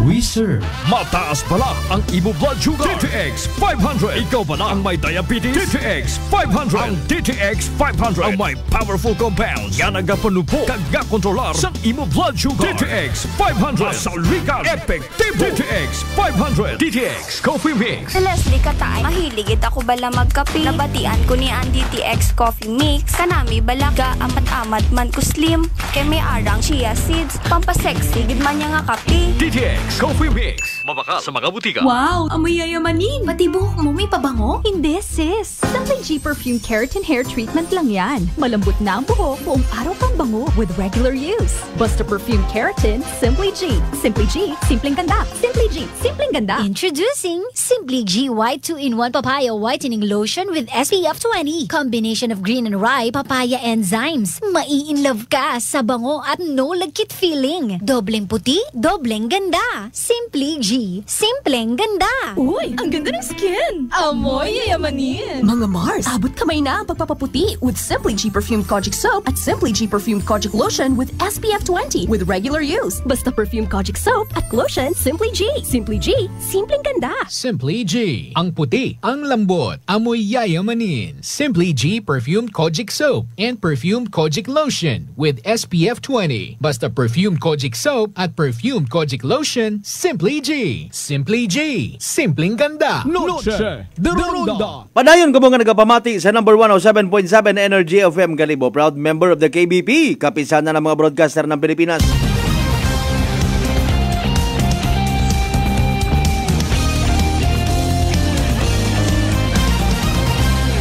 we serve. Mataas pala ang imo blood sugar. DTX 500. Ikaw pala ang may diabetes. DTX 500. Ang DTX 500 ang may powerful compounds nga nagapanupo kag kontrolar sa imo blood sugar. DTX 500. Masaligan, epektibo. DTX 500. DTX Coffee Mix. Leslie Katay, mahiligit ako bala magkape. Nabatian ko ni ang DTX Coffee Mix. Kanami balaga amat-amat man ko slim. Kay may arang chia seeds. Pampasexy gid man niya nga kape. DTX Coffee Mix. Mabaka sa mga butika. Wow! Amoy yayamanin! Pati buhok mo may pabango? Hindi, sis. Simply G Perfume Keratin Hair Treatment lang yan. Malambot na ang buhok, buong araw kang bango with regular use. Basta Perfume Keratin, Simply G. Simply G, simpleng ganda. Simply G, simpleng ganda. Introducing Simply G White 2-in-1 Papaya Whitening Lotion with SPF 20. Combination of green and rye papaya enzymes. Mai-in-love ka sa bango at no lagkit feeling. Dobleng puti, dobleng ganda. Simply G, simpleng ganda. Uy, ang ganda ng skin! Amoy yayamanin! Mga Mars, Abot kamay na ang pagpapaputi with Simply G Perfumed Kojic Soap at Simply G Perfumed Kojic Lotion with SPF 20 with regular use. Basta Perfumed Kojic Soap at Lotion, Simply G. Simply G, simpleng ganda. Simply G, ang puti, ang lambot, amoy yayamanin. Simply G Perfumed Kojic Soap and Perfumed Kojic Lotion with SPF 20. Basta Perfumed Kojic Soap at Perfumed Kojic Lotion, Simply G. Simply G, simpleng ganda. Noche de Ronda. Padayon ko mga nagapamati sa number 107.7 Energy FM Galibo. Proud member of the KBP, kapisana ng mga broadcaster ng Pilipinas.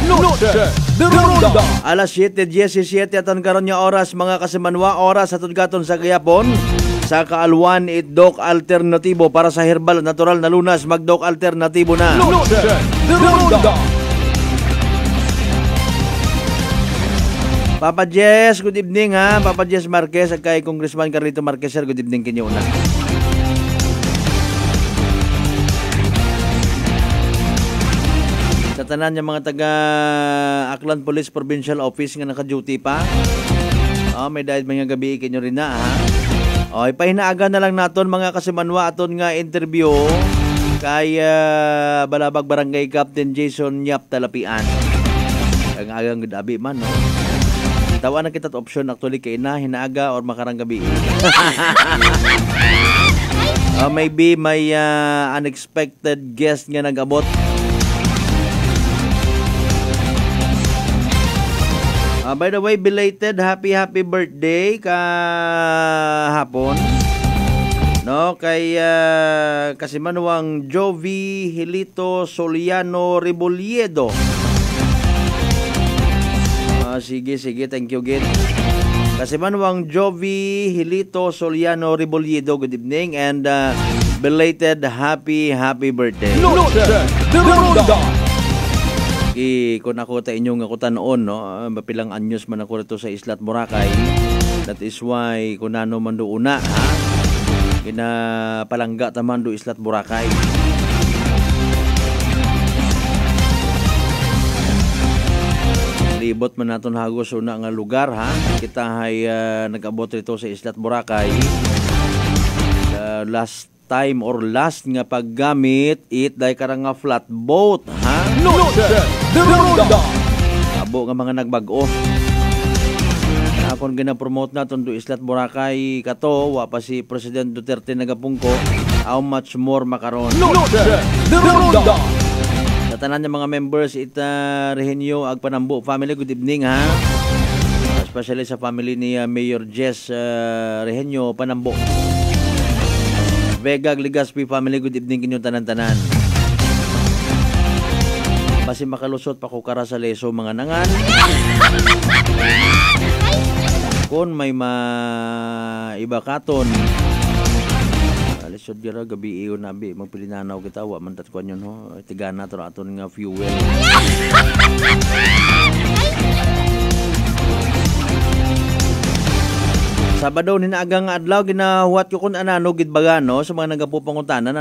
Noche de Ronda. Alas 7:17 aton karon nga oras mga kasimanwa, oras atod katon sa gayapon. Sa kaalwan itdok alternatibo para sa herbal natural na lunas, magdok alternatibo na. Noche de Ronda. Papa Jess, good evening ha. Papa Jess Marquez at kay Congressman Carlito Marquez, sir, good evening kinyo na. Sa tanan niya mga taga Aklan Police Provincial Office nga naka-duty pa. May dahil mga gabi kinyo rin na ha. Ipahinaaga na lang naton mga kasimanwa aton nga interview kay Balabag Barangay Captain Jason Yap Talapian. Ang agang gabi man, no? Tawa na kita option actually kay na hinaaga or makarang gabi. Maybe may unexpected guest nga nag-abot. By the way, belated happy birthday kahapon. No, kay kasimanwang Jovi Hilito Soliano Reboliedo. Sige, thank you again. Kasimanwang Jovi Hilito Soliano Reboliedo, good evening and belated happy birthday. Noche de Ronda. Kung ako ta inyong akutan noon, no, mapilang anyos man ako rito sa Islat Boracay. That is why kung ano man do una, ha? Kinapalangga taman do Islat Boracay. Libot man naton hagos una nga lugar, ha? Kita ay nag-abot rito sa Islat Boracay. Last time or last nga paggamit it dahil karang nga flatboat, ha? de Ronda. Abo nga mga nagbago. Akon gina-promote naton do Islat Boracay kato wa pa si President Duterte nagapungko. How much more makaron? De Ronda. Sa tanan ng mga members ita Rehenyo ag Panambo family, good evening ha. Especially sa family ni Mayor Jess Rehenyo Panambo. Vega Ligaspi family, good evening kinyo tanan-tanan. Basi makalusot pa ko kara sa leso mga nangan. Kung may iba katon alisod gira gabi iyo nabi magpilinanaw kita wa man tatkuan yun ho tigana to aton nga fuel. Sabado ninaagang adlaw ginahuwat ko kun anano gid baga no sa mga nagapupangutanan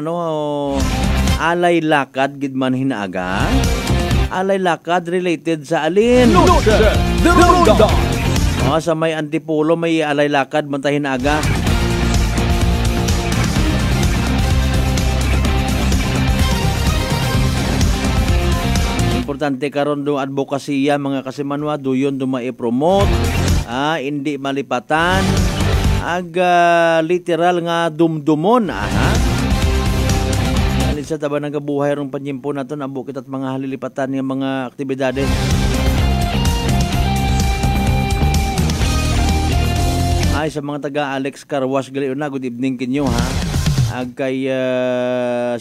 alay lakad gid man hinaaga. Alay lakad related sa alin? De Ronda. Sa may Antipolo may alay lakad man tayo hinaaga. Importante karon do advokasya mga kasimanwa duyon do mai-promote hindi malipatan literal nga dumdumon alin sa taba nagabuhay rong panyimpo naton abo kitat mga halilipatan nga mga aktibidades. Ay sa mga taga Alex Carwash gali una good evening kinyo ag kay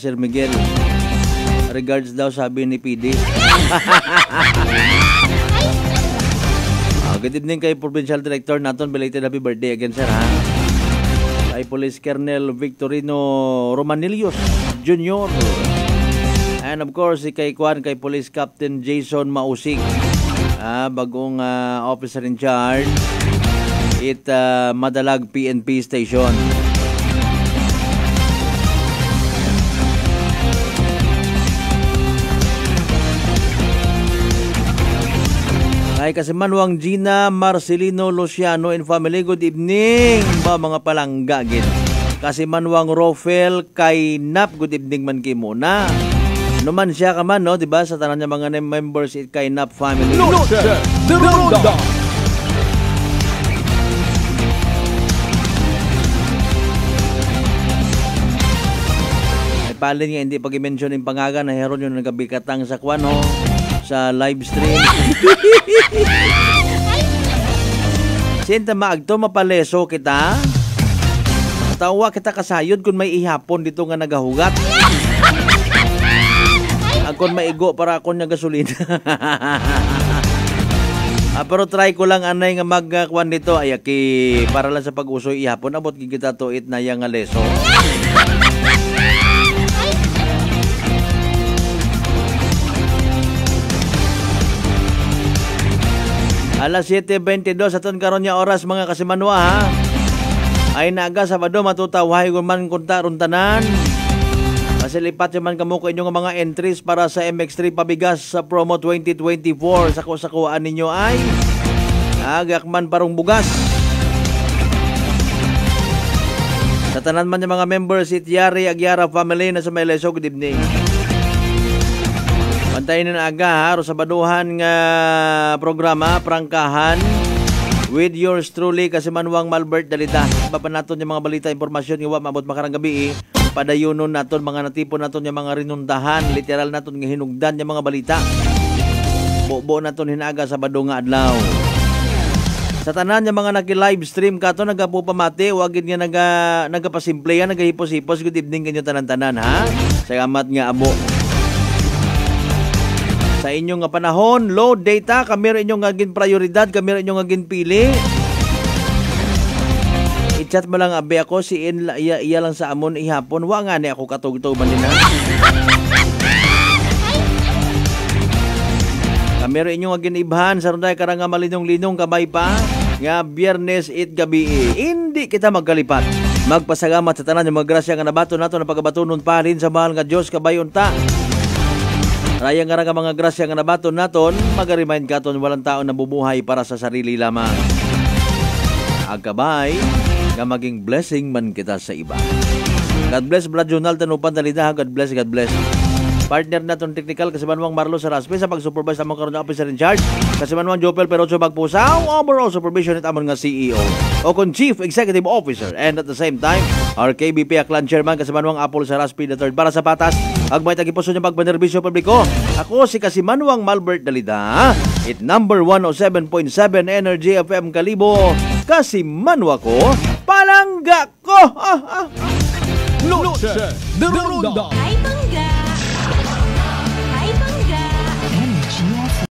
Sir Miguel. Regards daw sabi ni PD. Good evening kay Provincial Director naton, belated happy birthday again sir Kay Police Colonel Victorino Romanilios Jr. And of course kay Police Captain Jason Mausig, bagong officer in charge at Madalag PNP Station. Ay kasi Manuang Gina Marcelino Luciano and family, good evening ba mga palangga gid. Kasi Manuang Rofel kay Nap, good evening man kay muna. No man siya ka man no, di ba sa tanan niya mga members kay Nap family. De Ronda. Ay palin nga hindi pag-i-mention yung pangaga na heron yung nagabikatang sa kwan sa live stream. Sinta maagto mapaleso kita. Tawa kita kasayod kung may ihapon dito nga nagahugat. Akon maigo para akon nga gasolina. Pero try ko lang anay nga magkwan dito ayaki para lang sa pag-usoy ihapon abot kita tuit na yang leso. Alas 7:22 aton karon nya oras mga kasimanwa Ay naga Sabado matutawahay man kunta runtanan. Pasilipat man kamo ko inyong mga entries para sa MX3 pabigas sa promo 2024. Sako-sakuan ninyo ay agakman parong bugas. Sa tanan man yung mga members Ityari Agyara family na sa Meleso, good evening. Pantayin na aga Sabaduhan nga programa prangkahan with yours truly kasi Manuang Malbert Dalita. Papanaton yung mga balita impormasyon nga wa maabot makarang gabi padayunon naton mga natipon naton yung mga rinundahan literal naton nga hinugdan yung mga balita. Bobo naton hinaga Sabado nga adlaw. Sa tanan yung mga naki-live stream kato nagapupamati wagid nga nagapasimple yan nagahipos-hipos. Good evening kanyo tanan-tanan Salamat nga abo. Sa inyong panahon, low data, kami rin inyong agin prioridad, kami rin inyong agin pili. I-chat mo lang abe ako, si iya lang sa amon ihapon, wa nga ni ako katug-tuban din Kami rin inyong agin ibhan, sa runday karang malinong-linong kamay pa, nga Biyernes it gabi. Hindi kita magkalipat. Magpasagamat sa tanan yung maggrasya nga nabato nato na pagabatunon pa rin sa mahal nga Diyos kabayon ta. Raya nga mga grasya nga nabaton naton, mag-remind katon walang tao na bubuhay para sa sarili lamang. Agkabay, nga maging blessing man kita sa iba. God bless, Brad Jonal, tanupan talita. God bless, God bless. Partner na itong technical, Kasimanwang Marlo Saraspe sa pag-supervise namang karoon ng officer in charge. Kasimanwang Jopel Perocho Bagpusaw, overall supervision at amon nga CEO o kung Chief Executive Officer. And at the same time, our KBP Aklan Chairman, Kasimanwang Apple Saraspe III para sa patas. Agmay tagipuso niya pagpanerbisyo publiko. Ako si Kasimanwang Malbert Dalida. It number 107.7 Energy FM Kalibo. Kasimanwa ko, palangga ko. Noche de Ronda. Ay, mga